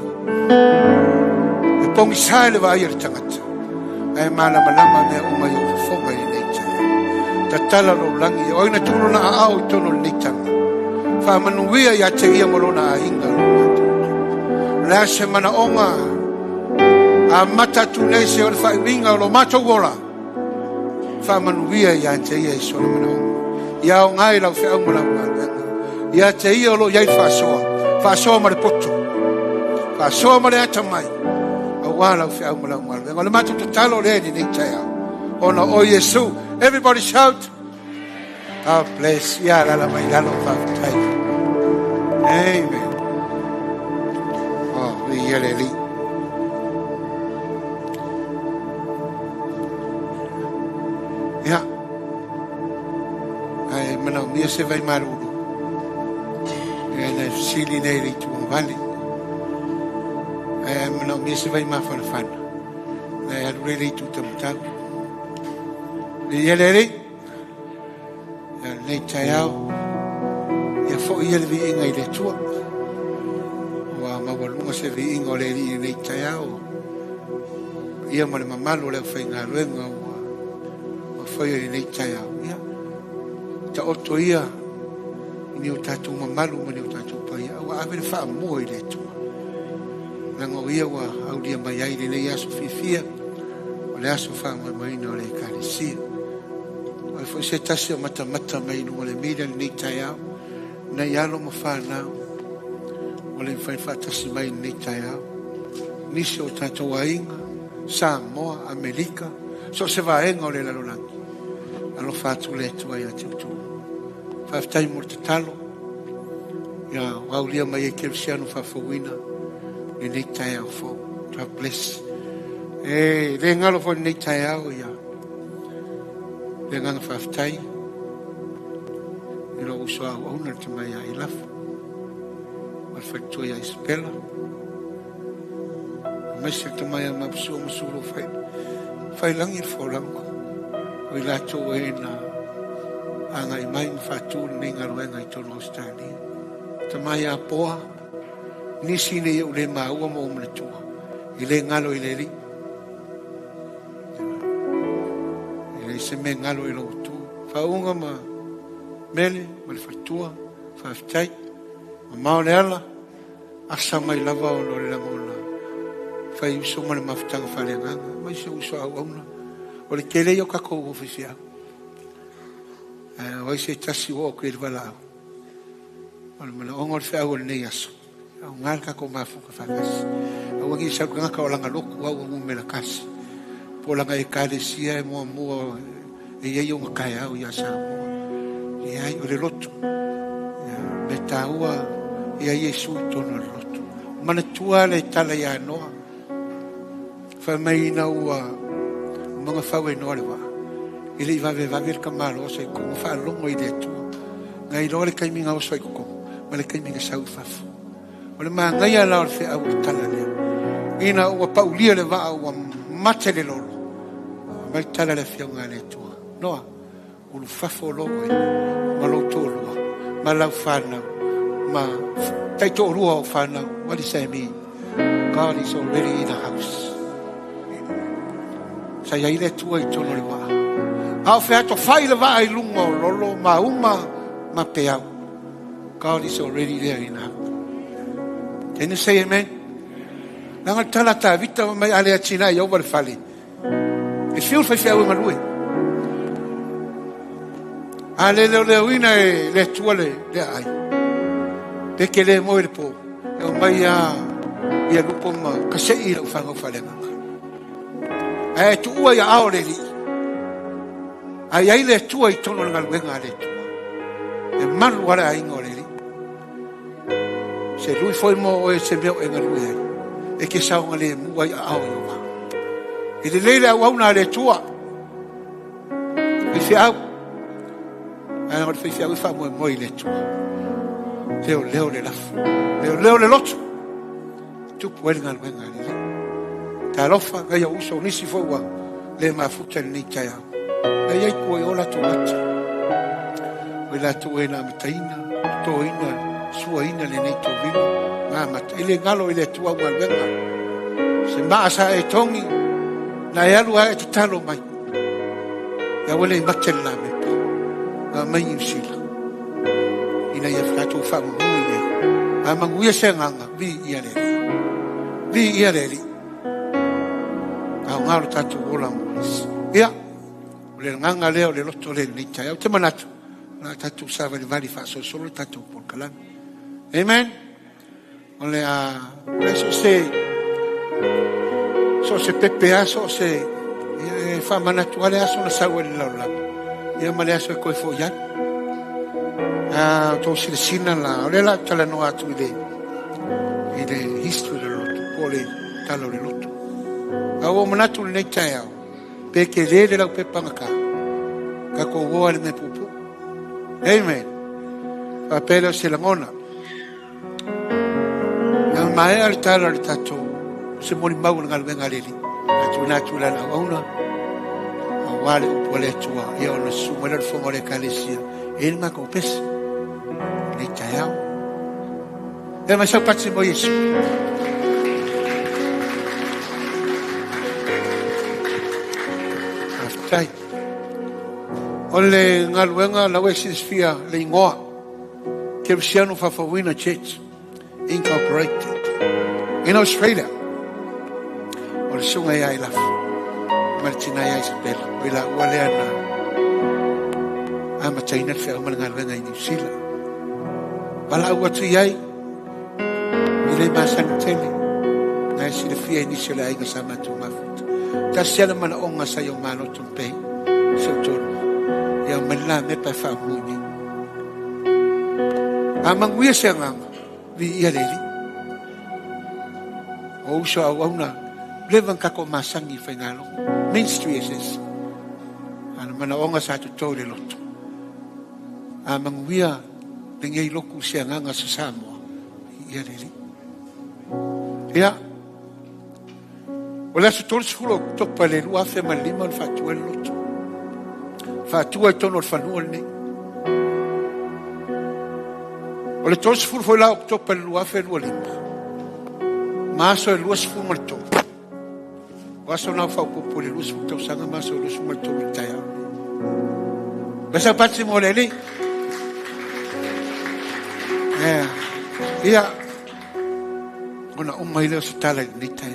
E pongi sai le vai ir tangata. Ai mana malama me o mai o fonga i nei tanga. Ta tala lo langi o ina tuno na au tono nei tanga. Fa manuia ya te ia molona a inga lo matu. La se mana onga a mata tu nei se o le fai ringa o lo mato wola. Fa manuia ya te ia so lo mana onga. Ia o ngai lau fe au mana onga. Ia te ia o lo iai fa soa. Whaasoa ma le poto. Whaasoa ma le atamai. A wala fi au mala mala. Ngole matu te talo le ni nei tai au. Ona o Yesu. Everybody shout. God bless. Ya la mai la lo whaatai. Amen. Oh, we yele li. Ya. Ai mana mia se vai maruru. E sili nei li tu vali. Ai mana mia se vai mafana. Ai alu li tu tamtau. Yele li. Nei taiao. Ia fo ia le vi inga i le tua. Wa mawalunga se vi inga o le li nei taiao. Ia ma le mamalu le whai ngā ruenga wa whai i nei taiao. Ia. Ta oto ia ni o tātou mamalu ma ni o tātou pai. Wa awere wha mua i le tua. Nanga o ia wa au lia mai ai le nei aso fifia. O le aso wha mai o le Kerisiano. O foi se tasi o mata mai no le mira ni taiao. Na yalo mo whanau. O le whai whatasi mai ni taiao. Nisi o tātou ainga. Samoa, Amerika. So se vaenga o le lalolangi. Alo whātu le tua ia tiutu. Whaftai mo te talo. Ia waulia mai e Kerisiano Faafouina. Ni taiao fo. God bless. E le ngalo fo ni taiao ia. Le nganga whaftai. Ilo uso au auna te mai a ilafu. Wal whaitua ia ispela. Maise te mai a mapsu o masuro whai. Whai langi wholangu. O i lato e na anga i mai mwhatu ni ngaruenga i tono Australia. Te mai a poa. Nisi ne iau le maua mo umletua. I le ngalo i le ri. Se me ngalo i lo tu faunga ma mele ma le fatua faftai ma mau le ala asa mai lava o lo le langona fai uso ma le maftanga fale nganga mai se uso au auna o le kele yo kako ofisia o se tasi o ke le vala o le mala ongol fe au le nei aso au ngal kako mafu ka fagas o ngi sa ngaka o langa loku au me la kasi po langa e Kerisia e mua e ia iunga kai au ia sa mua e ai o le loto me taua e ai Yesu i tono le loto mana tua le tala ia noa fa mai na ua mga fau e noa le wa i le i vave le kamalo osa i kongo fa longo i le tua ngai lo le kaiminga osa i kongo ma le kaiminga sau fafu o le maa ngai ala o le fe au tala lea ina ua paulia le waa ua mate le lolo mai tala le fiaunga le tua noa ulu fafo loe ma lo tolua ma lau whanau ma taito rua o whanau what is that mean God is already in the house sa ia ile tua i tono le waa au fea to whai le waa i lunga o lolo ma uma ma peau God is already there in the house can you say amen nanga tala ta vita mai ale atina i over fali e fiul fai fiau ma lui ale le uina e le tuale le ai pe ke le mo po e mai ia lupo ma kase i lo fango falenga e tu ua ia aole li ai le tua i tono ngal wenga le tua e malu ara ai ngole li se lui foi mo e se meu e ngalue e ke sa ngale mu ai ao yo e le leile au na le tua e se au ai ngol fai au fa mo i le tua leo le laf leo le lot tu puel ngal wenga li ta lofa ga yo uso nisi foi wa le mafuta ni kaya ai ai ko ola tu mata wela tu ena mitaina to ina suaina le nei to vino mama ele ngalo ile tua ngal wenga se masa e tongi na yalu ai tu talo mai ya wele matella me mai insila ina ia fatu fa mo ni ama nguia senganga vi ia le au ngalo tatu ola mo ia le nganga leo le loto le ni tai au te manatu na tatu sa vali fa so solo tatu por kalan amen Ole so se pepe aso se fa manatuale aso na sawe la. Ia male aso ko fo ya. To sina la ole la tala no atu ile history lo pole talo le loto. Awo manatu le tai au. Pe ke le la pe pangaka. Ka ko wo ale me pupu. Amen. Apelo se la ngona. Na mai al talo le tato. Se mori mau ngal venga leli. Na tula na ona. Awale o pole tua. Ia ona sumela fongo le kalesia. El ma ko pes. Le tai au. E ma sa patsi mo Yesu. Aftai. Ole ngaluenga la Westsphere le ingoa. Kerisiano Faafouina Church Incorporated in Australia. Ole sunga ya ilaf. Martina ya Isabel. Wila waleana. Ama taina fe ama ngaluenga New Zealand. Wala watu yai. Ile masan tele. Na sile fia inisio la aiga sama tu mafuta. Tasiana mana onga sa yung mano tumpe. So tono. Yang menla me pa famuni. Amang wia siya nga vi iya leli. O so awuna levan kako masangi finalo. Ministry is. Ano mana onga sa tutore loto. Amang wia ngei loku siya nga sa Samoa. Iya leli. Ya. Wala sa tol sulo to palelu afe malima fatua loto. Fatua tono fanuol ni. Wala tol sulo foi la to palelu afe lolimba. Maso el luas fu malto. Waso na fa ko pole luas fu to sanga maso luas fu malto taya. Basa patsi moleli. Ya. Ona umai le so tala ni tai.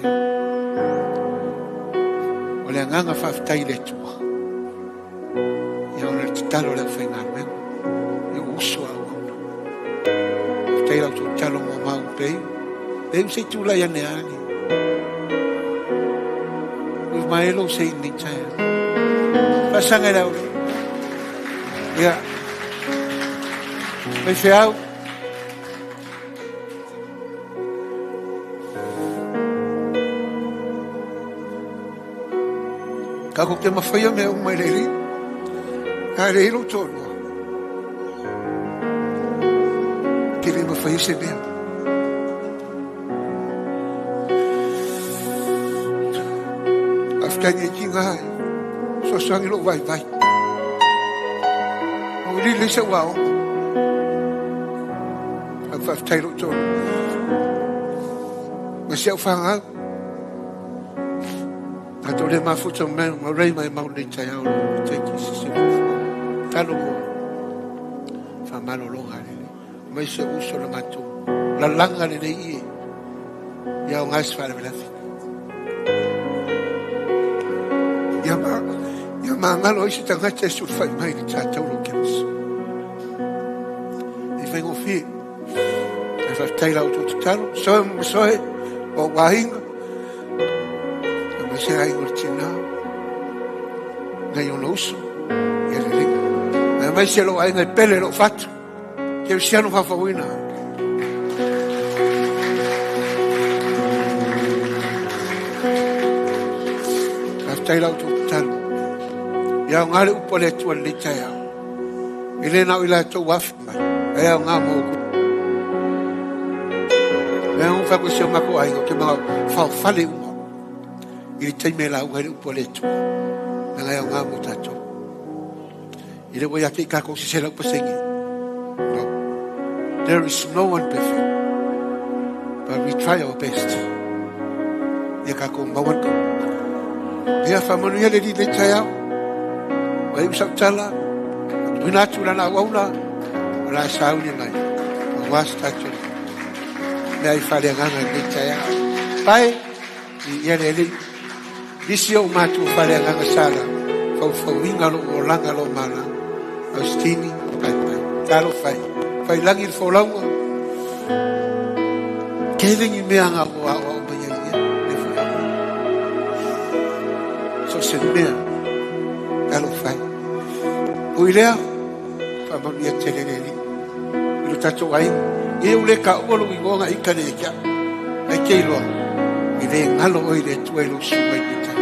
Ole nganga fa tai le tua. Ya ona talo le fenga men. Yo uso a ona. Tai la talo mo mau pe. Pe se tu la ya ne ani. Us mai lo se ni tai. Pasanga la. Ya. Me fiao. Kako te mawhaia mea o mai reiri. Ka reiro tōrua. Ke re mawhaia se mea. Aftai e ki ngai. So sangi lo vai vai. O li lisa wao. Aftai lo tōrua. Masiau whangau. Ato le mafuta me ma rei mai mau le tai au te ki se talo mo fa malo longa le mai se uso le matu la langa le i ya un asfala vela ya ma ngalo isi tanga te sur fai mai ni tata lo kens e vengo fi e fa tai la auto talo so o wahinga se ai urtina ngai ono uso e le mai se lo ai ngai pele lo fatto Kerisiano Faafouina aftai la talo ya ngale upole tu le taya ile na ila to wafma e ngamo e un fa ko se ma ko ai ko ma fa fale il taime la uhere upoletu na ngai nga mutato ile wo ya ke ka ko se la posengi no there is no one perfect but we try our best ya ka ko mawan ko ya famanu ya le di taya wa yu sabtala binatu na wauna la sauni mai was tacho dai fale ngana di taya pai ya le Disi o matu fale nganga sala. Faafouina lo o langa lo mana. Austini pai pai. Talo fai. Fai langi folau. Kevin i mea ngā o mai ia ne whai au. So se mea alo whai. Ui lea, whamanu ia te rereri. Ilo tato ai, e ule ka olo i ngonga i kane e kia. Ai kei loa, i le ngalo oi le tua ilo sumai ni tai.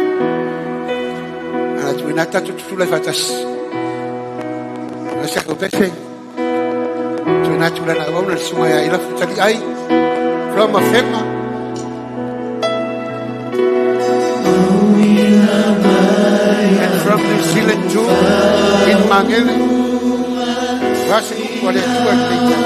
Ana tui nā tato tutulai whatasi. Ana sako pese. Tui nā tula nā wauna le sumai ai la futali ai. From a fema. And from New Zealand too, in Mangele. Wasi wale tua kita.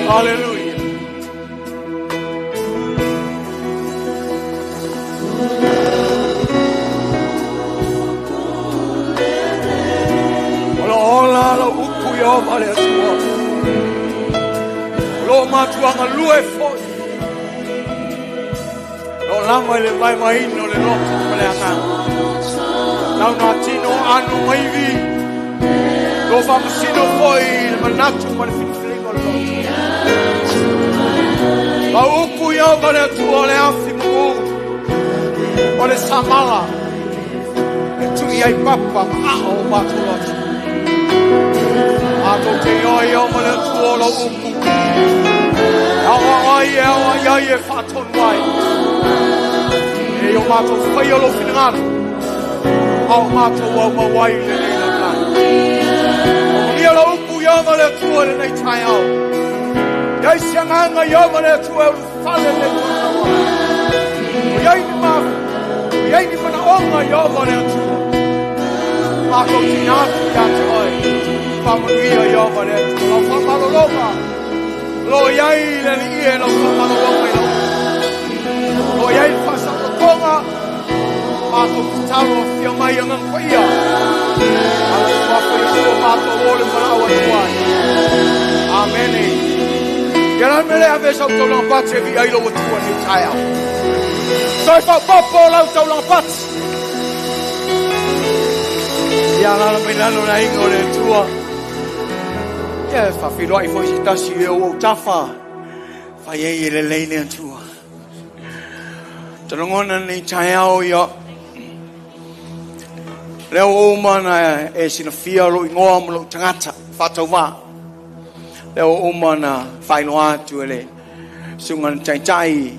Hallelujah. Ola la uku yo vale asua. Lo matuanga lue foi. Lo lama le mai no le loto le anga. Now natino anu maivi. Lo famsino foi il manatu mal finflingo lo. La uku yo vale asua le afimu. Ole samala. Tu ai papa o matulo. Ato te oi o mole tuolo uku. Awa ai e faton wai. E o mato fai o lo fingato. Au mato o mawai le nei la kai. O ia lo uku ia mole tuolo nei tai au. Iai sianganga ia mole tuolo fale le tuolo. O iai ni mafu. Iai ni mana onga ia mole tuolo. Ako tinatu ia te oi. Pamuia ia mole tuolo. Famalo konga. Lo yai le ni e no whamanga wamai lau. Lo yai whasa konga. Mato kitaro fia mai angang whaia. Ala whawhi o mato ore marawa tuai. Amen. Ia mele ave sau tau lang pats e vi ailo o tua ni tai au. Soi whapopo lau tau lang pats. Ia lana mai lano na ingo le tua. Ia whawhiroa I fwoi si tasi e o tafa. Whai e le leine tua. Tanongona ni tai au ia. Leo o mana e sina fia lo ingoa mo lo tangata. Whatau waa. Leo o mana whainoa atu ele. Sunga tai tai.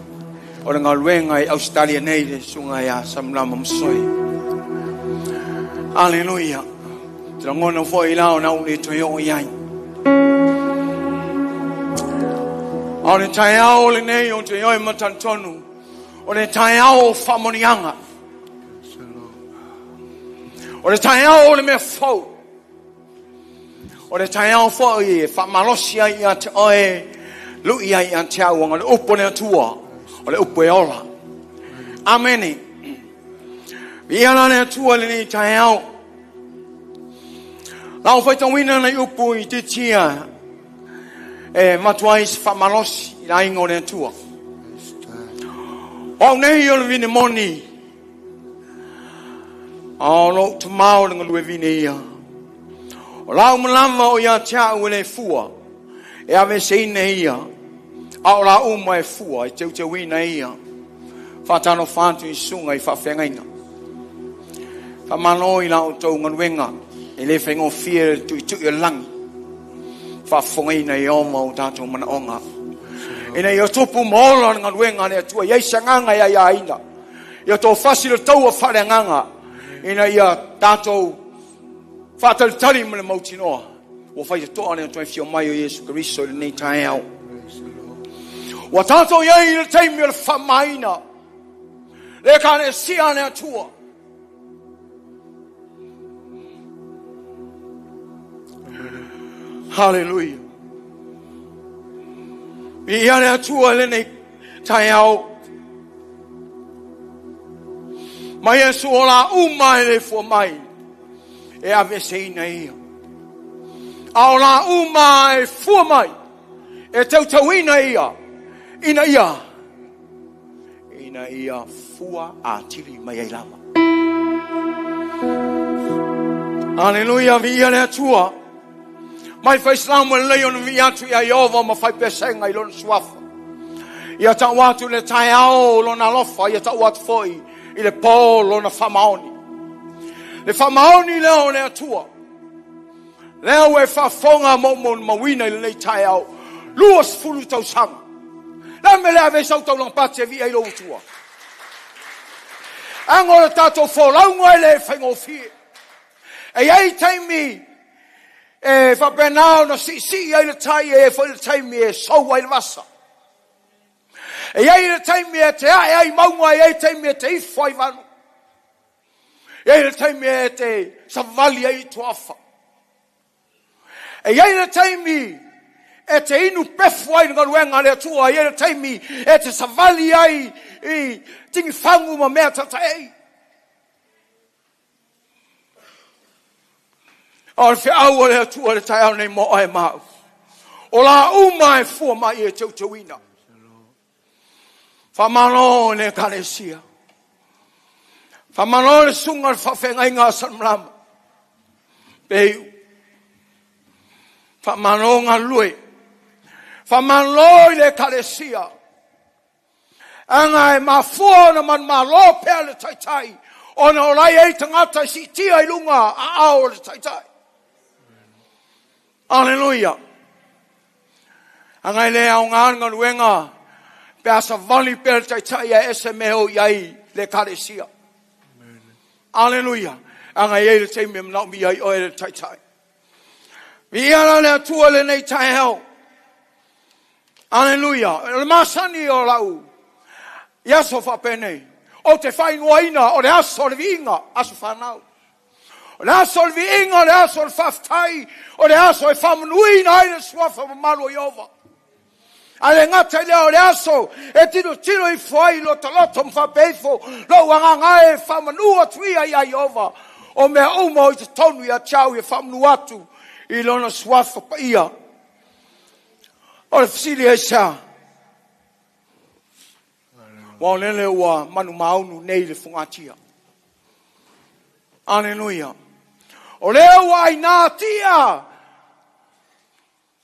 O nga luenga I Australia nei le sunga ia samlama msoi. Hallelujah. Tanongona fwoi lao na ule toyo o iai. O le tai au le nei o te ioi matantonu. O le tai au whamonianga. O le tai au le mea fau. O le tai au fau I whamalosi ai a te oe. Lui ai a te au anga le upo nea tua. O le upo e ola. Ameni. Iana nea tua le ni tai au. Lau whaitawina na upo I te tia. Matuai si whamalosi I la ingo nea tua. O nei o le vini moni. O lo tu mau le ngalue vini ia. O lau malama o ia tia ue le fua. E ave se ine ia. A o la uma e fua. E teu te wina ia. Whatano whantu I sunga I whawhenga inga. Whamano I la o tau ngaluenga. E le whengo fia tu I tu I langi. Whafonga ina I oma o tatou mana onga. Ina I o tupu maola ngaluenga le atua. Iei sanganga ia ia ina. Ia tō whasira tau a wharenganga. Ina ia tātou whātalitari mele mautinoa. Wa whai toa ne toi fio mai o Yesu Keriso le nei tae au. Wa tātou iei le teimi o le whamaina. Le kāne sia ne atua. Hallelujah. Ia ne atua le nei tae au. Mai e su ola uma e le fua mai. E ave se ina ia. A ola uma e fua mai. E tau tau ina ia. Ina ia. Ina ia fua a tiri mai ai lama. Aleluia vi ia le atua. Mai fai slamu e leo na vi atu ia Iova ma fai pesenga I lona suafa. Ia tau watu le tai ao lona lofa. Ia tau watu foi. I le polo na whamaoni. Le whamaoni leo le atua. Leo e whafonga mo mawina I le nei tai au. Luas fulu tau sanga. Nā me lea vesau tau lang pate vi ai lo utua. Ango le tatou wholaunga I le whaingo fie. E ai taimi e whapenao na si ai le tai e whai le taimi e sau ai le vasa. E ai le taimi e te ae ai maunga e ai taimi e te ifo ai vanu. E ai le taimi e te savali ai tuafa. E ai le taimi e te inu pefu ai ngaruenga le atua. E ai le taimi e te savali ai I tingi whangu ma mea tata ei. O le whiau le atua le tai au nei mo ai mau. O la uma e fua mai e tau tauina. Whamano ne Kerisia. Whamano le sunga le whawhengai ngā sanmrama. Peu. Whamano ngā lue. Whamano le Kerisia. Anga e mafua na man malo pea le taitai. O na orai ei tangata si tia I lunga a ao le taitai. Hallelujah. Anga le au ngā luenga. Pea sa vali pea le taitai a SMO iai le Kerisia. Hallelujah. Anga ei le teimi mnau mi ai oe le taitai. Mi ala le atua le nei tai heo. Hallelujah. Le masani o lau. Iaso whapene. O te whainua ina o le aso le vinga. Aso whanau. O le aso le viinga, o le aso le whaftai, o le aso e whamanui na aile suafa mamalo Iova. Ale ngata lea o le aso, e tino I fuai loto mwhapeifo, lo wanganga e whamanua tuia ia Iova. O mea uma o I te tonu ia chau e whamanu atu, I lona suafa pa ia. O le fisili e sa. Wa lele ua manu maunu nei le fungatia. Aleluia. O leo ua ina tia.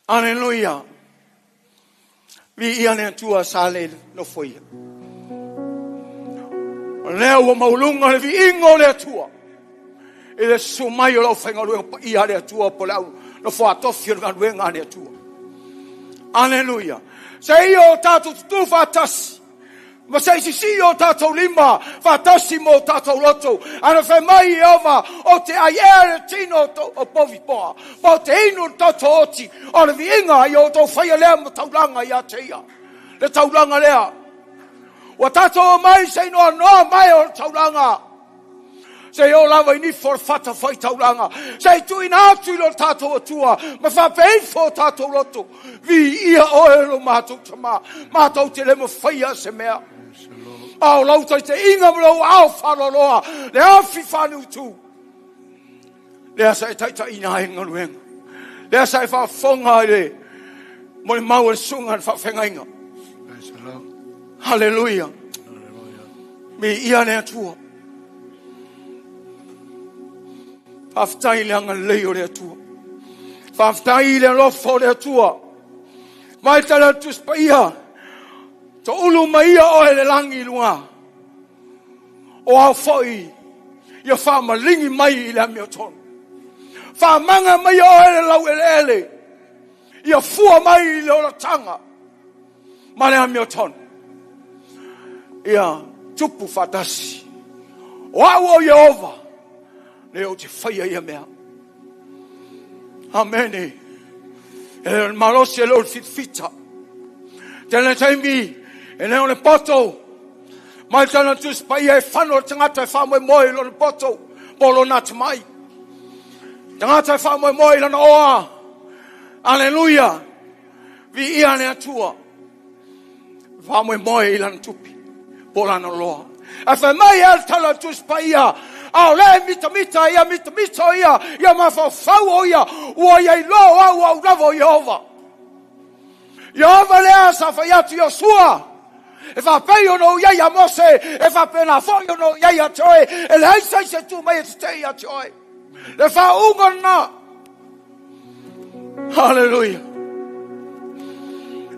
Aleluia. Vi ia ne tua sale no foi. O leo ua maulunga le vi ingo le tua. E le sumai o lau whainga luenga pa ia le tua po lau. No fua tofi o luenga le tua. Aleluia. Se io tatu tufa tasi. Ma sei si o tatou lima, fatasi mo tatou loto. Ana fe mai Iova, o te aiere tino o povi poa. Po te inu tato oti, o le viinga I o tau whaia lea ma taulanga ia te ia. Le taulanga lea. Wa tatou mai se noa mai o taulanga. Se o lava ini for fata fai taulanga. Se tu ina atu lo tatou atua, ma fa peifo tatou loto. Vi ia oelo matou tama, matou te le mo whaia se mea. Au lau tai te inga mlo au whanoroa. Le awhi whanu tu. Le asa e taita ina inga luenga. Le asa e whafonga le. Mo le mau e sunga le whawhenga inga. Hallelujah. Me ia ne atua. Whaftai le anga leo le atua. Whaftai le lofo le atua. Mai tala tuspa ia. To ulu maia o ele langi lunga. O au foi. Ia wha malingi mai I le amia tonu. Wha manga mai o ele lau ele. Ia fua mai I le ola tanga. Ma le amia tonu. Ia tupu fatasi. O au o Iova. Le o te whaia ia mea. Amene. Ele malosi ele o fitfita. Tēnei taimi. E leo le poto. Mai tana tus pa ia e whano tangata e whamoe moe lo le poto. Polo nata mai. Tangata e whamoe moe lana oa. Aleluia. Vi ia ne atua. Whamoe moe lana tupi. Polo na loa. E wha mai al tana tus pa ia. Au le mita ia ia. Ia mawhau o ia. Ua ia I lo au ravo Iova. Iova lea sa whai atu Iosua. E fa pei ono ia Mose, e fa pena foi ono ia Joe, e le haisa se tu mai te ia Joe. Le fa ungona. Hallelujah.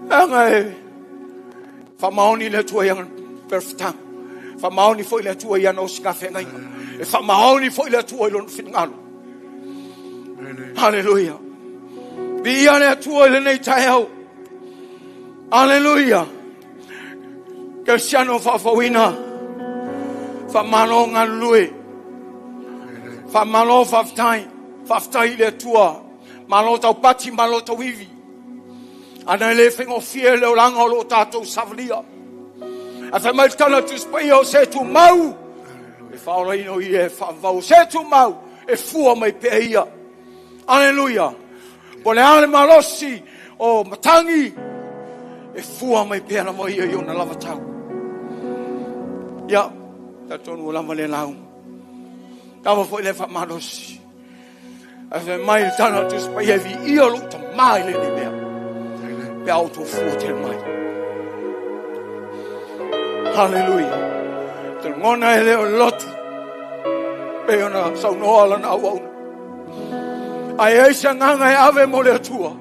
Anga fa maoni le tua ia perfectang. Fa maoni foi le tua ia no skafenga. E fa maoni foi le tua lo finngalo. Hallelujah. Bi ia le tua le nei tae. Hallelujah. Kerisiano Faafouina. Whamalo ngā lue. Whamalo whaftai le tua. Malo tau pati, malo tau iwi. Ana le whengo fie leo langa o lo tātou savalia. A whamai tana tu spai o se tu mau. E whaora ino I e whavau. Se tu mau. E fua mai pe ia. Aleluia. Pone ale malosi o matangi. E fua mai pe ana mo ia I ona lava tau. Ya, tatonu lama le lau. Tava foi le whamarosi. A fe mai tana tu spai e vi ia luta mai le ni mea. Pe auto fua mai. Hallelujah. Te ngona e leo lotu. Pe ona saunoa lana au. Ai eisa nganga e ave mo le atua.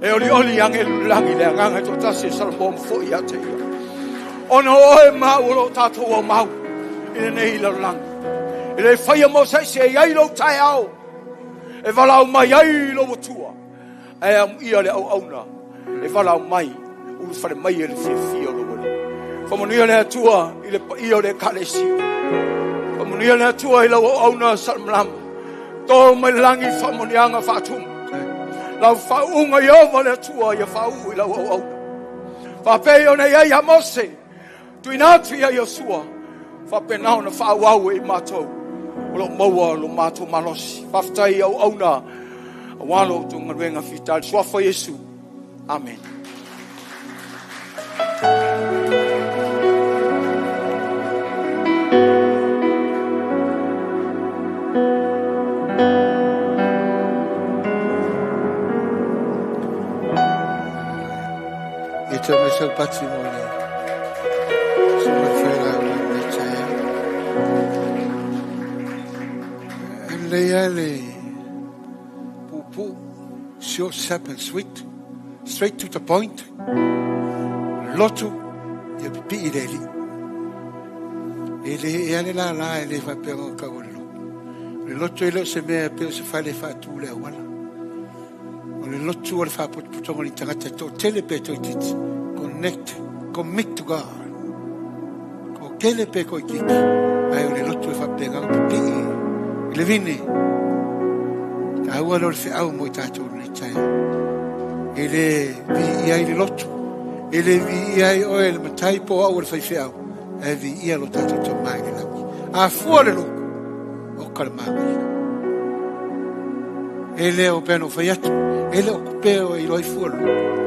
E oli ange langi le nganga to tasi salbom fo ia te ia. Ona oe mau lo tātou o mau. I nei lau lang. I le whaia mo se ai lo tai au. E walau mai ai lo tua. E am ia le au auna. E walau mai. Ulu whare mai e le fia lo wale. Whamonia le atua I le ia le kalesi. Whamonia le atua I lau auna salmlama. Tō mai langi whamonianga whatum. Lau whaunga Iova le atua I whau I lau auna. Whapei o nei ai a Mose. Tu inatu ia Iosua. Whapenau na whaauau I matou. Lo maua lo mato malosi. Whaftai au auna. Walo tu ngaruenga fital. Swafa Yesu. Amen. Ito may sa patrimony. So magfala ulit siya. And layali pupu short, sharp and sweet, straight to the point. Lotu yapi ileli. Ele la ele fa pero kawolo. Le lotu ele se me pero se fa le fa tu le wala. Le lotu wala fa putongo ni tangata to telepeto titi. Commit to God. Ko kele pe ko kiki. Ai le lotu fa pega pipi. Le vini. Ka wa lo fi au mo tato le tai. Ele vi ai le lotu. Ele vi ai o el matai po au fa fi au. E vi ia lo tato to mai la. A fuori lo. O kalma. Ele o peno fa yatu. Ele o peo i lo fuori.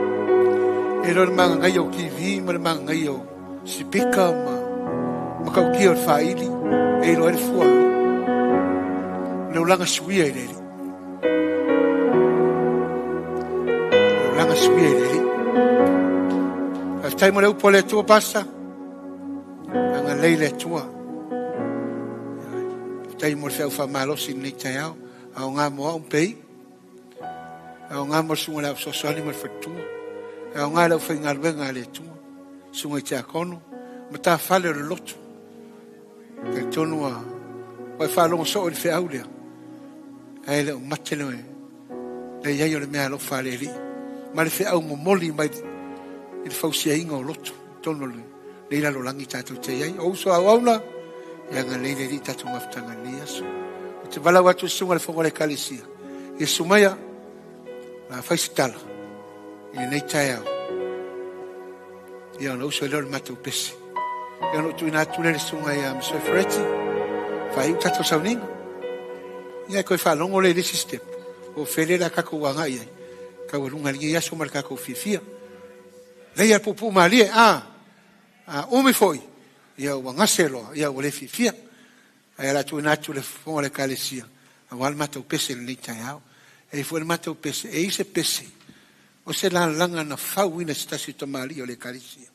Ero mang ngayo kivi mang ngayo si pika ma kau ki o faili ero el fuolo le ulanga suia ele ulanga suia ele aftai mo le upole tua passa anga leile tua aftai mo fe fa malo sin ni tayao au nga mo un pei au nga mo sunga la so ni mo fatua e nga la fa ngal venga le tu sunga cha kono mata fale le lotu ke tonu wa fa lo so il fe aulia ai le matelo le yayo le mea lo fale li ma le fe au mo moli mai il fa sia ingo lotu tonu le la lo langi tatu te yai o so auna ya nga le le tatu maftanga ni aso te vala watu sunga le fongo le kalisia e sumaya la fa stala e nei taiao ia no so le matu pesi ia no tu na tu le sunga ia so freti fai tato sauninga ia ko fa longo le system o fele la kako wanga ia ka lunga ia so marka ko fifia le ia pupu mali o me foi ia wanga selo ia o le fifia ia la tu na tu le fo le kalesia wal matu pesi le taiao e foi matu pesi e ise pesi o se la langa na Faafouina stasi to mali o le kalisia.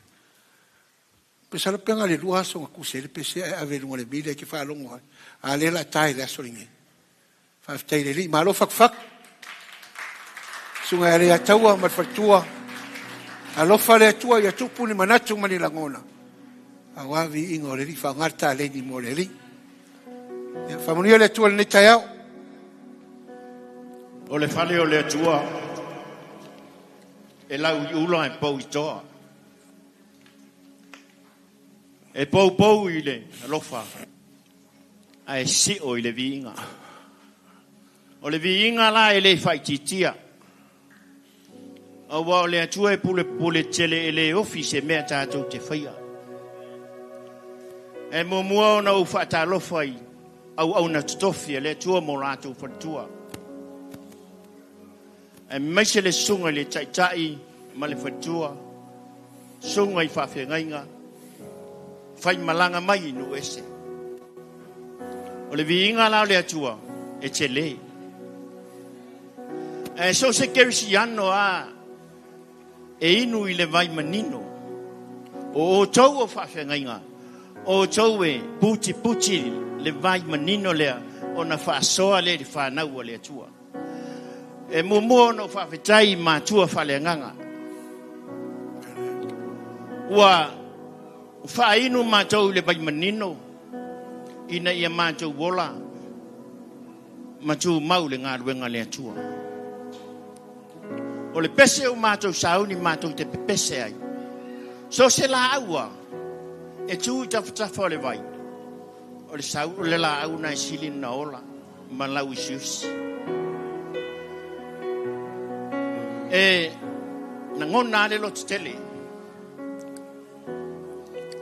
Pesa la penga le lua so ku se le pese ave lunga le bile ki fa longo. A le la tai la solinge. Fa tai le li malo fak. Sunga le ataua ma fatua. A lo fa le tua ya tupu ni manatu mani la ngona. A wavi ingo le li fa ngarta le ni mo le li. Ya fa monia le tua le taiao. O le fale o le tua. E lau iula e pou itoa. E pou i le alofa. A e si o i le viinga. O le viinga la e le faititia. O wa o le atua e pule tele e le office mea tātou te whaia. E mua o na ufata alofa i. Au na tutofi e le atua mo rātou fatua. E maise le sunga le tai ma le fatua sunga i whawhengainga whai malanga mai no ese o le viinga lao le atua e te le e so se Kerisiano e inu i le vai manino o tau o whawhengainga o tau e puti le vai manino lea o na whaasoa le whanau o le atua e mumo no whawhetai ma tua whalenganga ua whainu mātou le bai manino ina ia mātou wola mātou mau le ngā ruenga le atua o le pese o mātou sauni mātou te pese ai so se la aua e tū tawhatafa o le vai o le sau o le la au na silin na ola ma lau isiusi e na ngona le lo tele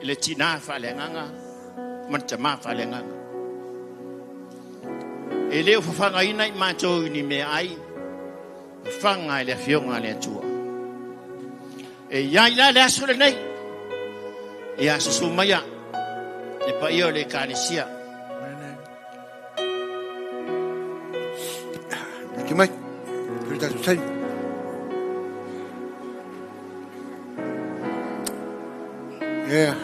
le tina fa le nganga man tama fa le nganga E leo whawhanga ina I mātou ni me ai. Whanga le whionga le atua. E iai la le aso le nei. E aso sumaya. E pa ia le kānesia. Ki mai. Kuri tatu tai. Yeah.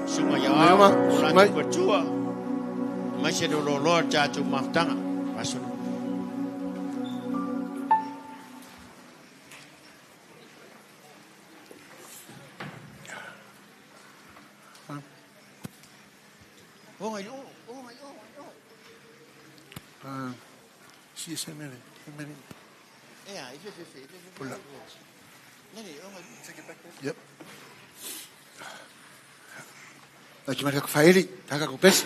Sumaya Mai au. ma, Ola mai. tu patua. Mai se do lolo tātou mahtanga. Paso. Si se mere. Yeah, if Pull up. Yep. Aki mai ka faili, taka ko pes.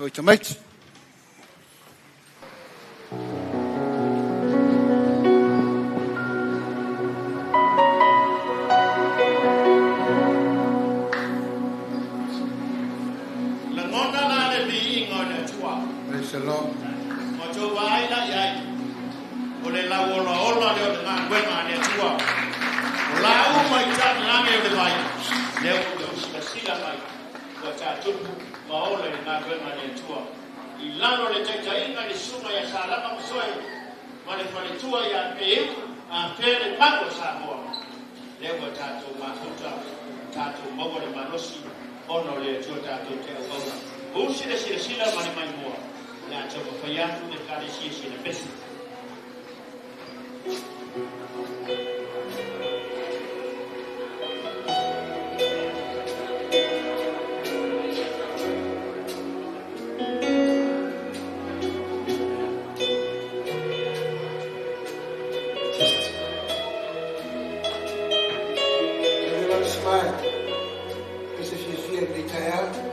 Oi tamait. La ngona la le bi ngona tua. Praise the Lord. Mo to vai la yai. O le la ola ola le o nga ngwenga le tua. O la u mai ta nga me le vai. Le o sila sila mai. Ko ta tu ma o le nga ngwenga le tua. I lalo le ta inga le suma ya sala ma soi. Ma le fale tua ya pe a pere pago sa mo. Le o ta tu ma futa. Ta tu mo le manosi. Ono le tua ta tu te o ora. O sila ma le mai mo. La choco fayatu de Kerisiano na pesi. Everyone smile. As if you feel me tired.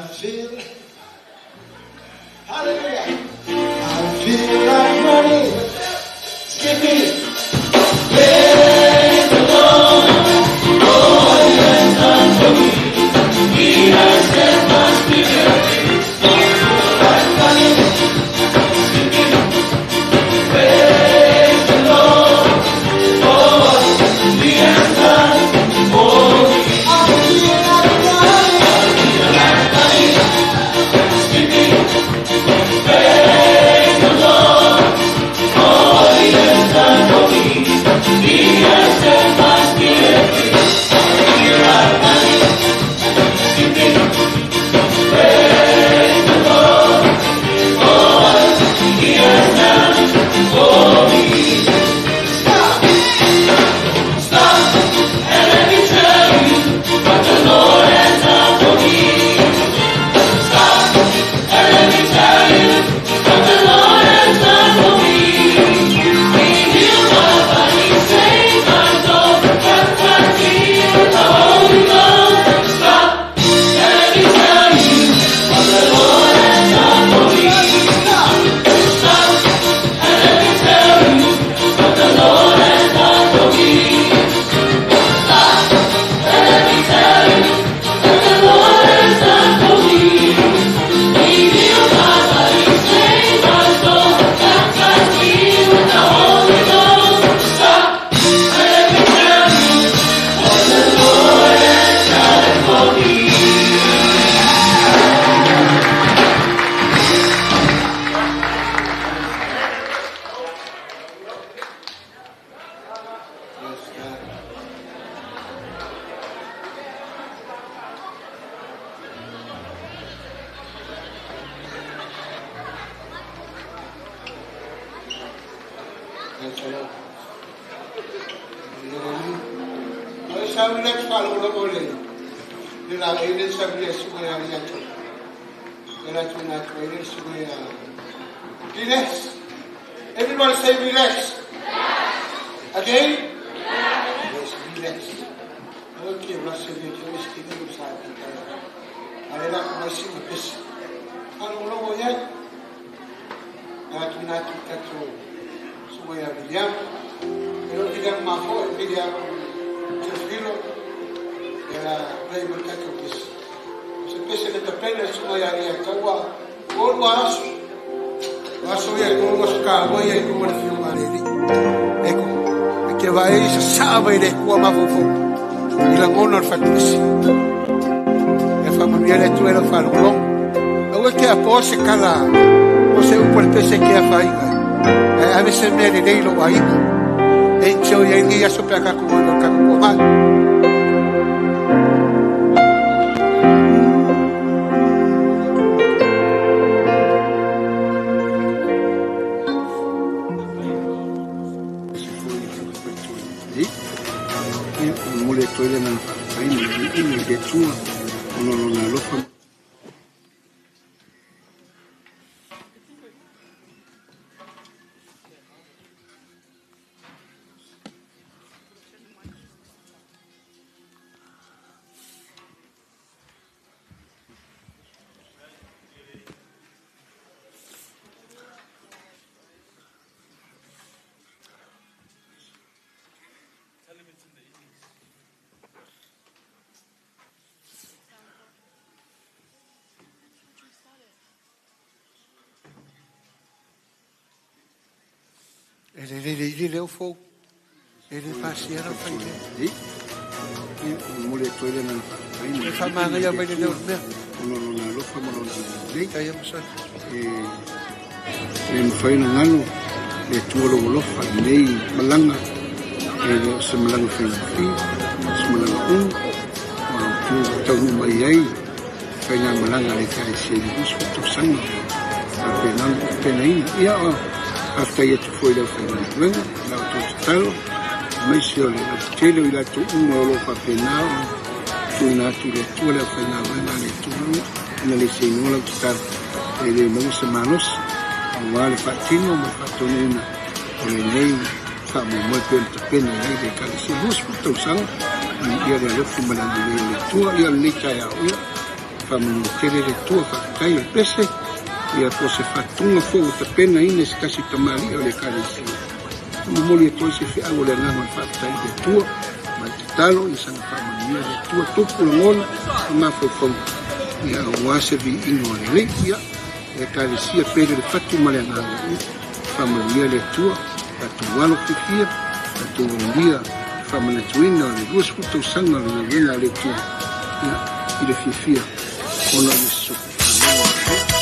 feel, hallelujah. I feel like running, skipping. Praise the Lord. Oh, He has done for me. He has set my spirit free. I feel like running, skipping. Praise the Lord. Oh, He has done for me. I feel like running, skipping. Praise the Lord. Oh, He has done for me. He has set my spirit free. I feel like running, skipping. Praise the Lord. Oh, He has done for me. Stop, stop, and let me tell you what the Lord has done for me. Stop, and let me tell you what the Lord has done for me. He healed my body, saved my soul, baptized me with the Holy Ghost. Stop, and let me tell you what the Lord has done for me. Stop, stop, and let me tell you what the Lord has done for me. Stop, and let me tell you what the Lord has done for me. He healed my body, saved my soul, baptized me with the Holy Ghost. Stop, and let me tell you what the Lord has done for me. Relax. Everybody say relax. Again? Yes, relax. Okay, Russell, you can stick inside. I like my single piece. I don't know yet. I do not get to somewhere young. You don't get my phone, video, just video. And I play with that of this. So, basically, the pen is somewhere here. All was. Waso ya ko waska wa ya ko wala fiu mareli eko ke vai sa saba ile ko mafofo ila ngono fatisi e fa mamia le tu era fa lo o ke a pose kala o se por pese que a fai a veces me le dei lo vai e cho ya ni ya so pe ka ko ka ko mal ele o fogo. Ele passeia na frente. E mulher toda na frente. Ele faz mais aí, mas ele deu mesmo. Não, não foi mal. Aí eu só. Ele foi no ano. Ele tudo o faz nem malanga. Ele se malanga fez se malanga tu no mai aí. Foi na malanga ele faz se busca tu sangue. Apenas ia hasta ya tu foi da Fernando, na autostrada, mas se olha, tele ila tu lo papenao, tu na tu le tu la Fernando na le tu na le sino la estar de muchas semanas, igual fatino, me fatonina, o le nei, fa mo pena de Kerisiano Faafouina, y de lo fumando de tu y al ni chaya, family tele le tua kai le pese ia po se fatunga fo te pena ine se kasi tamali o le kalisi mo moli to se fi alo le ngama fa tai le tua ma talo i sana family le tua tupu ngol ma fo ia wase vi ino le ia le kalisi pele le fatu male ngama family le tua tu walo fikia tu ndia family twin o le bus futu sana le ngina le tua ia ile fifia ona Yesu Tua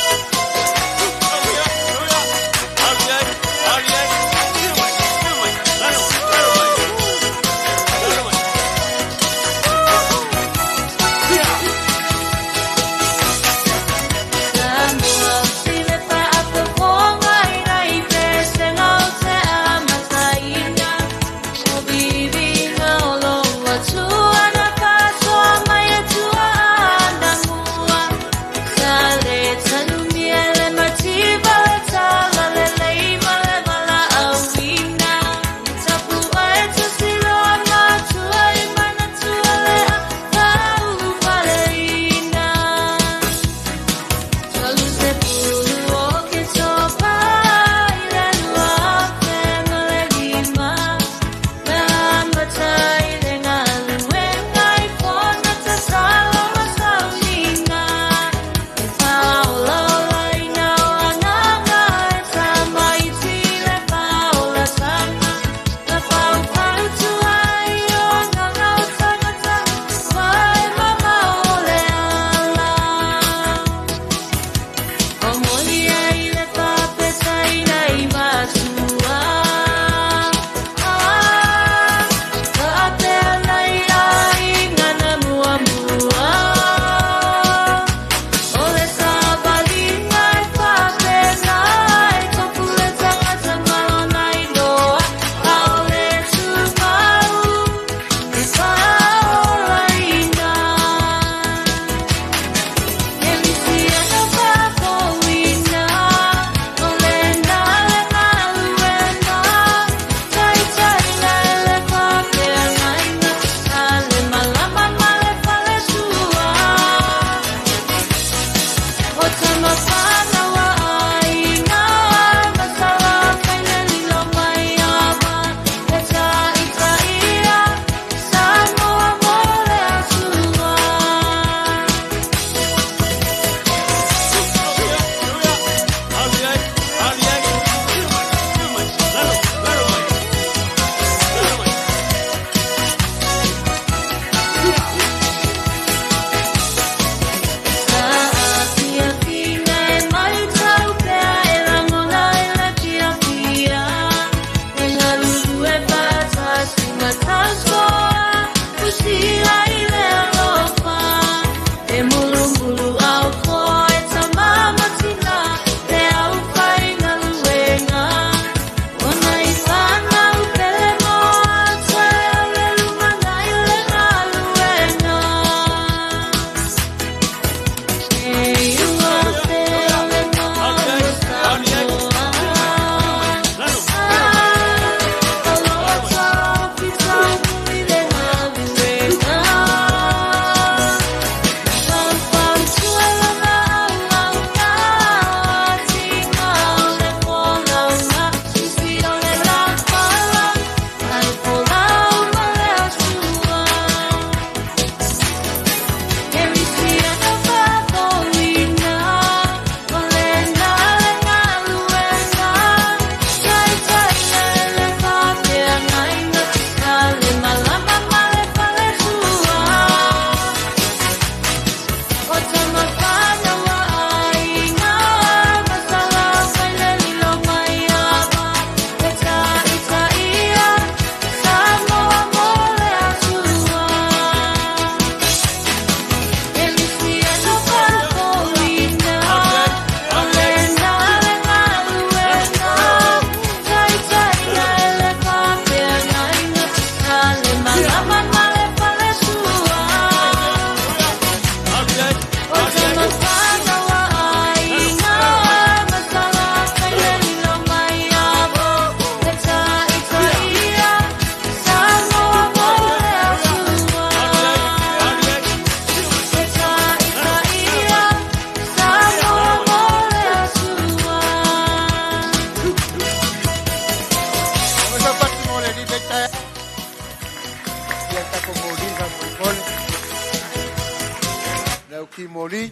Kimoli.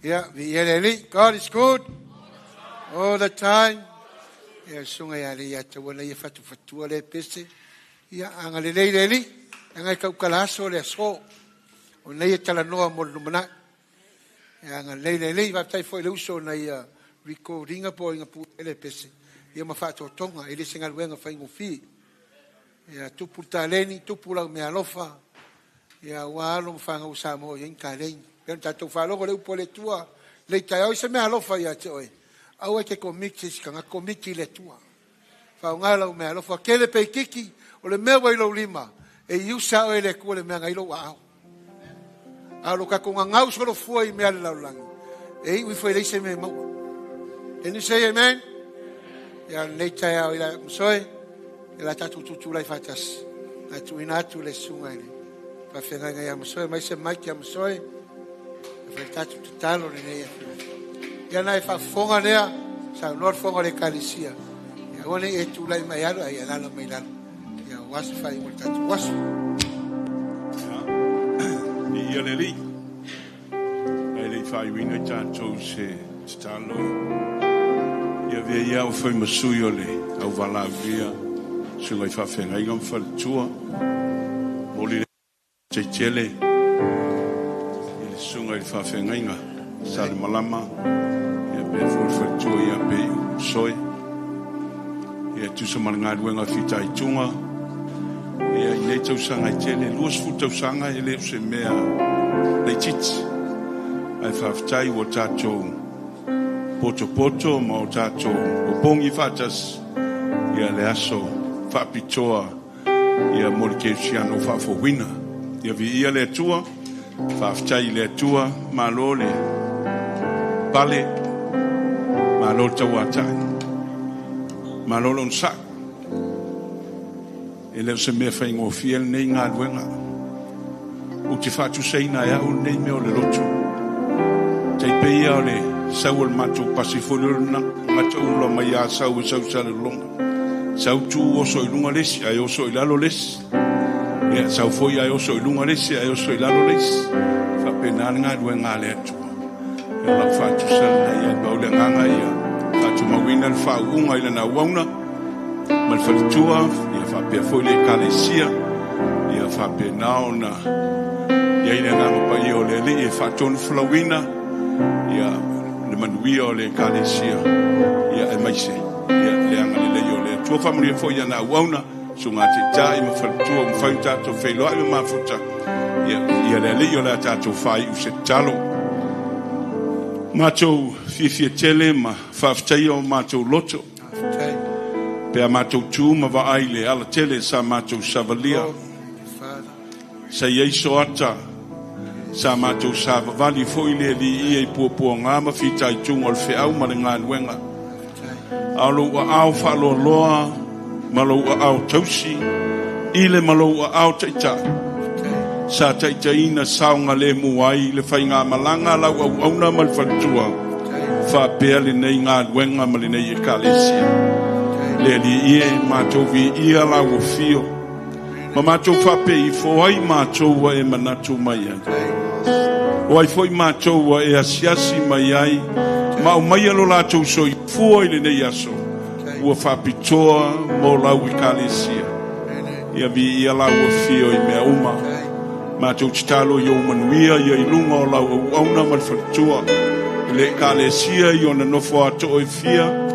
Yeah, God is good all the time. Yeah, sunga ya le ya te wala ya fatu le pese. Yeah, anga le le anga ka kalaso le so. O nei tala noa mo lumana. Yeah, anga le va tai foi le uso na ya recording po inga pu le pese. Yeah, ma fatu tonga ele singa wenga fa ingofi. Yeah, tu putaleni tu pula me alofa. Yeah, wa lo fa usa mo yen kaleng. Tenta tu fa lo le upole tua. Le tai o se me alofa ya toi. Au ke komiki kanga komiki le tua. Fa ngala me alofa kele pe kiki o le me wa lo lima. E usa o le ko le me ngai lo wa. Alo ka ko ngau so lo foi me ala lang. E we foi le se me mo. Can you say amen? Ya le tai o la soe. La tatu tu la fatas. Na tu ina tu le sunga ni. Pa fenga ya mo soe mai se mai ki mo soe. Tatu talo ni. Ya na fa fonga nea sa lor fonga le kalisia ya woni e tu lai mai alo ya la mai la ya was fa i multa was ya le ai fa i wina tanto se stalo ya via o foi masuyo le au vala via su ngai fa fenga i gam fa tua oli se chele il su ngai fa fenga inga sal malama be for joy be soy ya tu so malanga wenga fita itunga ya ile tau sanga tele lus futa sanga ile se mea le chit ai fa ftai wo tato poto mo tato o pongi fatas ya le aso fa pitoa ya mo Kerisiano Faafouina ya vi ia le tua fa ftai le tua malole pale malo tawata malo on sa ele se me fa ngo fiel nei nga wenga u ti fa tu sei na ya un nei me o le lotu tai pe ya le sawol matu pasifolo na matu lo mai ya sa le longa sa tu o so lunga les ai o so ilalo les ya sa fo ya o so lunga les ai o so ilalo les fa pena nga wenga le tu la fa tu sa ya ba le nga ya tu mawina al fa unga ila na wauna mal fa tua ya fa pe fo le kalesia ya fa pe naona ya ina nga pa yo le le fa ton flawina ya le manuia o le kalesia ya e mai se ya le anga le yo le tu fa mri fo ya na wauna so ngati tai ma fa tua ma fa ta to fe lo ma futa ya le yo la ta to fa u se talo matou fifia tele ma faftai o matou loto pe matou tu ma va aile ala tele sa matou savalia sa yeiso ata sa matou sa vali foi le li e popo nga ma fitai tu ngol fe au ma nga wenga alo wa au fa lo loa malo wa au tausi ile malo wa au taita sa taitaina saunga le muai le fainga malanga la au na mal fatua fa pele nei nga wenga mal nei kalesia le li e mato vi ia la wo fio ma mato fa pe i fo ai mato wa e manatu mai o ai foi mato wa e asiasi mai ai ma o mai lo la to so fu ile nei aso wo fa pitoa mo la wi kalesia ia vi ia la wo fio i me uma ma tu talo yo manuia ya ilunga o la ona mal fatua le kalesia yo na no fo ato e fia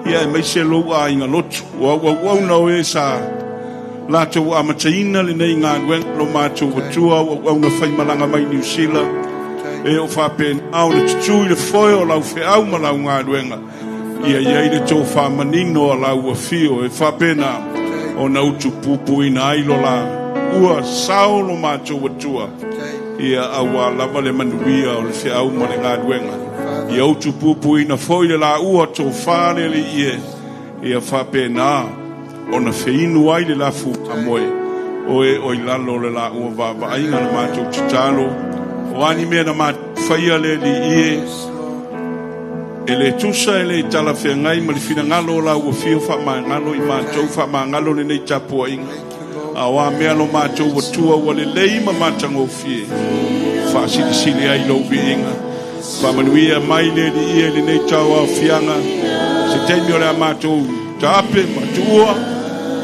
ya me se lo a inga lotu wa ona o esa la to amataina le nei nga wen lo ma tu tua ona fai malanga mai New Zealand e o fa pen au le tu le foio la fe au mala nga wenga ia le to fa manino la o fio e fa pena ona utu pupu ina ailo la ua saulo macho watua ia awa lava le manuia o le fiau ma le ngaduenga ia utu pupu ina foile la ua to fale le ia fa pena ona feinu ai le lafu amoe o ilalo le la ua va aina le macho titalo o ani me na mat faia le ele tusa ele tala fengai ma le finangalo la ua fio fa mangalo i macho fa mangalo le nei tapu inga Awa mea lo mātou watua wale lei ma mātango fie. Whaasili sili ai lo viinga. Whamanuia mai le li ia li nei tau au fianga. Se teimi o lea mātou tape matua.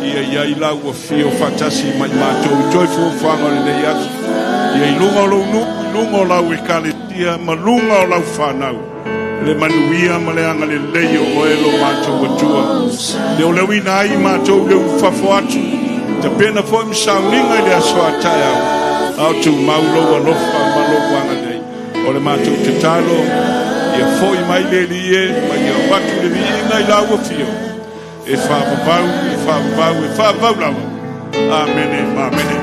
Ia iai lau wa fio whatasi mai mātou. Toi fu whanga le nei atu. Ia i lunga o lau nu, lunga o lau e kale tia, ma lunga o lau whanau. Le manuia ma le anga le lei o elo mātou watua. Leo leo ina ai mātou leo whafo atu. Te pena foi mi sauninga le aso atai au tu maulo wa lofa malo wanga nei o le mātou te talo ia foi mai le lie mai ia watu le vinga i laua fio e whaapapau lawa amene amene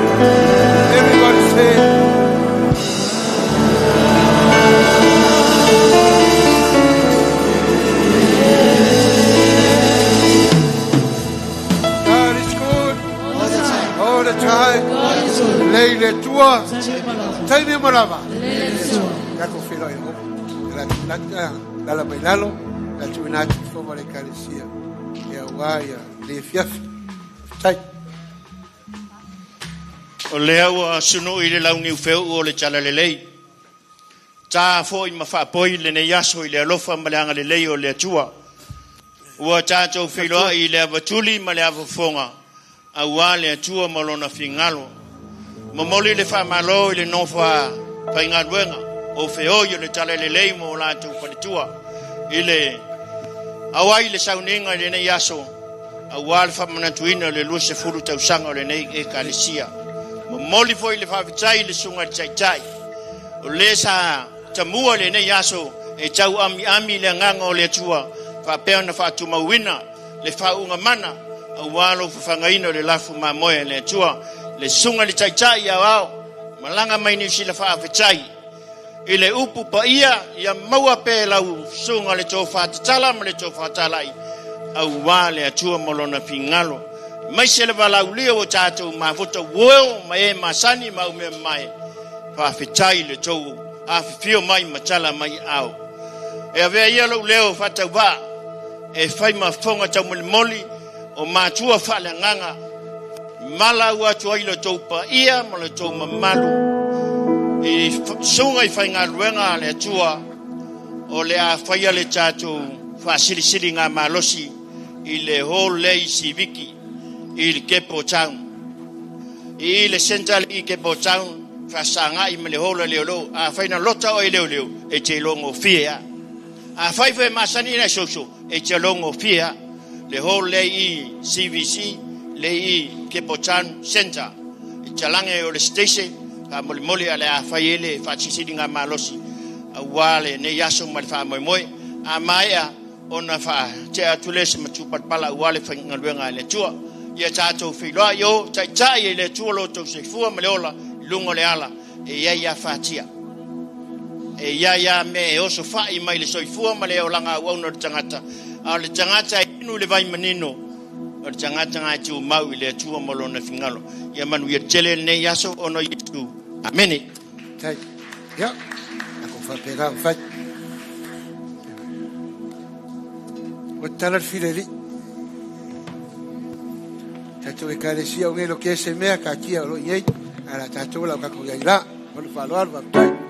Everybody say God is good all the time. Leile tua taine marava. Ya confilo en la bailalo la tuinati foma le Kerisia. Ya waya le fiafi. Tai o lea ua sunu i le launi ufeu o le tala le lei. Tā fo i mawhapoi le ne yaso i le alofa ma le anga le lei o le atua. Ua tātou whiloa i le avatuli ma le avafonga. A ua le atua ma lona fingalo. Mamoli le whamalo i le nofa paingaluenga. O feo i le tala le lei mo la tu palitua. I le awai le sauninga i le ne yaso. A ua le whamanatuina le lua se furu tausanga o le nei e Kerisia. Moli foi le favitai le sunga taitai o le sa tamua le nei aso e tau ami le nganga o le tua fa pea na fa tuma wina le fa unga mana a walo fa fangaina le lafu ma moe le tua le sunga le taitai ya wao malanga mai ni sila fa favitai ile upu pa ia maua pe la sunga le tofa tala le tofa talai a wale tua molona fingalo mai se le vala ulia o tātou ma fota woe mai masani ma ume mai fa fitai le tou a fio mai matala mai au e ave ia lo leo fata va e fai ma fonga tau moli o matua fa le nganga mala ua tua i le tou pa ia ma le tou mamalu e sunga i fai ngā luenga le tua o le a fai le tātou fa sili ngā malosi i le hol lei siviki il Kepo Town il central i Kepo Town fa sanga i me le hola le lo a faina lota o le e te longo fia a fai fe masani na soso e te longo fia le hola i CVC le i Kepo Town center e te lange o le station fa moli ale a fai ele fa sisi nga malosi a wale ne yaso mal fa moi a maia ona fa che atules machupat pala wale fa ngalwenga le chua ia tato filwa yo chai le chulo to se fu maleola lungo le ala e ia fatia e ia me o so fa i mai le so fu maleola nga wa no tangata ale tangata inu le vai manino o tangata nga chu mau le chu molona fingalo ia manu ia tele ne ia so ono yitu amen Tai. Ja. Ako fa pega fa. O talar fileri. Tato e Kerisiano ngelo ke se mea ka kia lo yei. Ara tato la ka ko yaira. O le falo arba tai.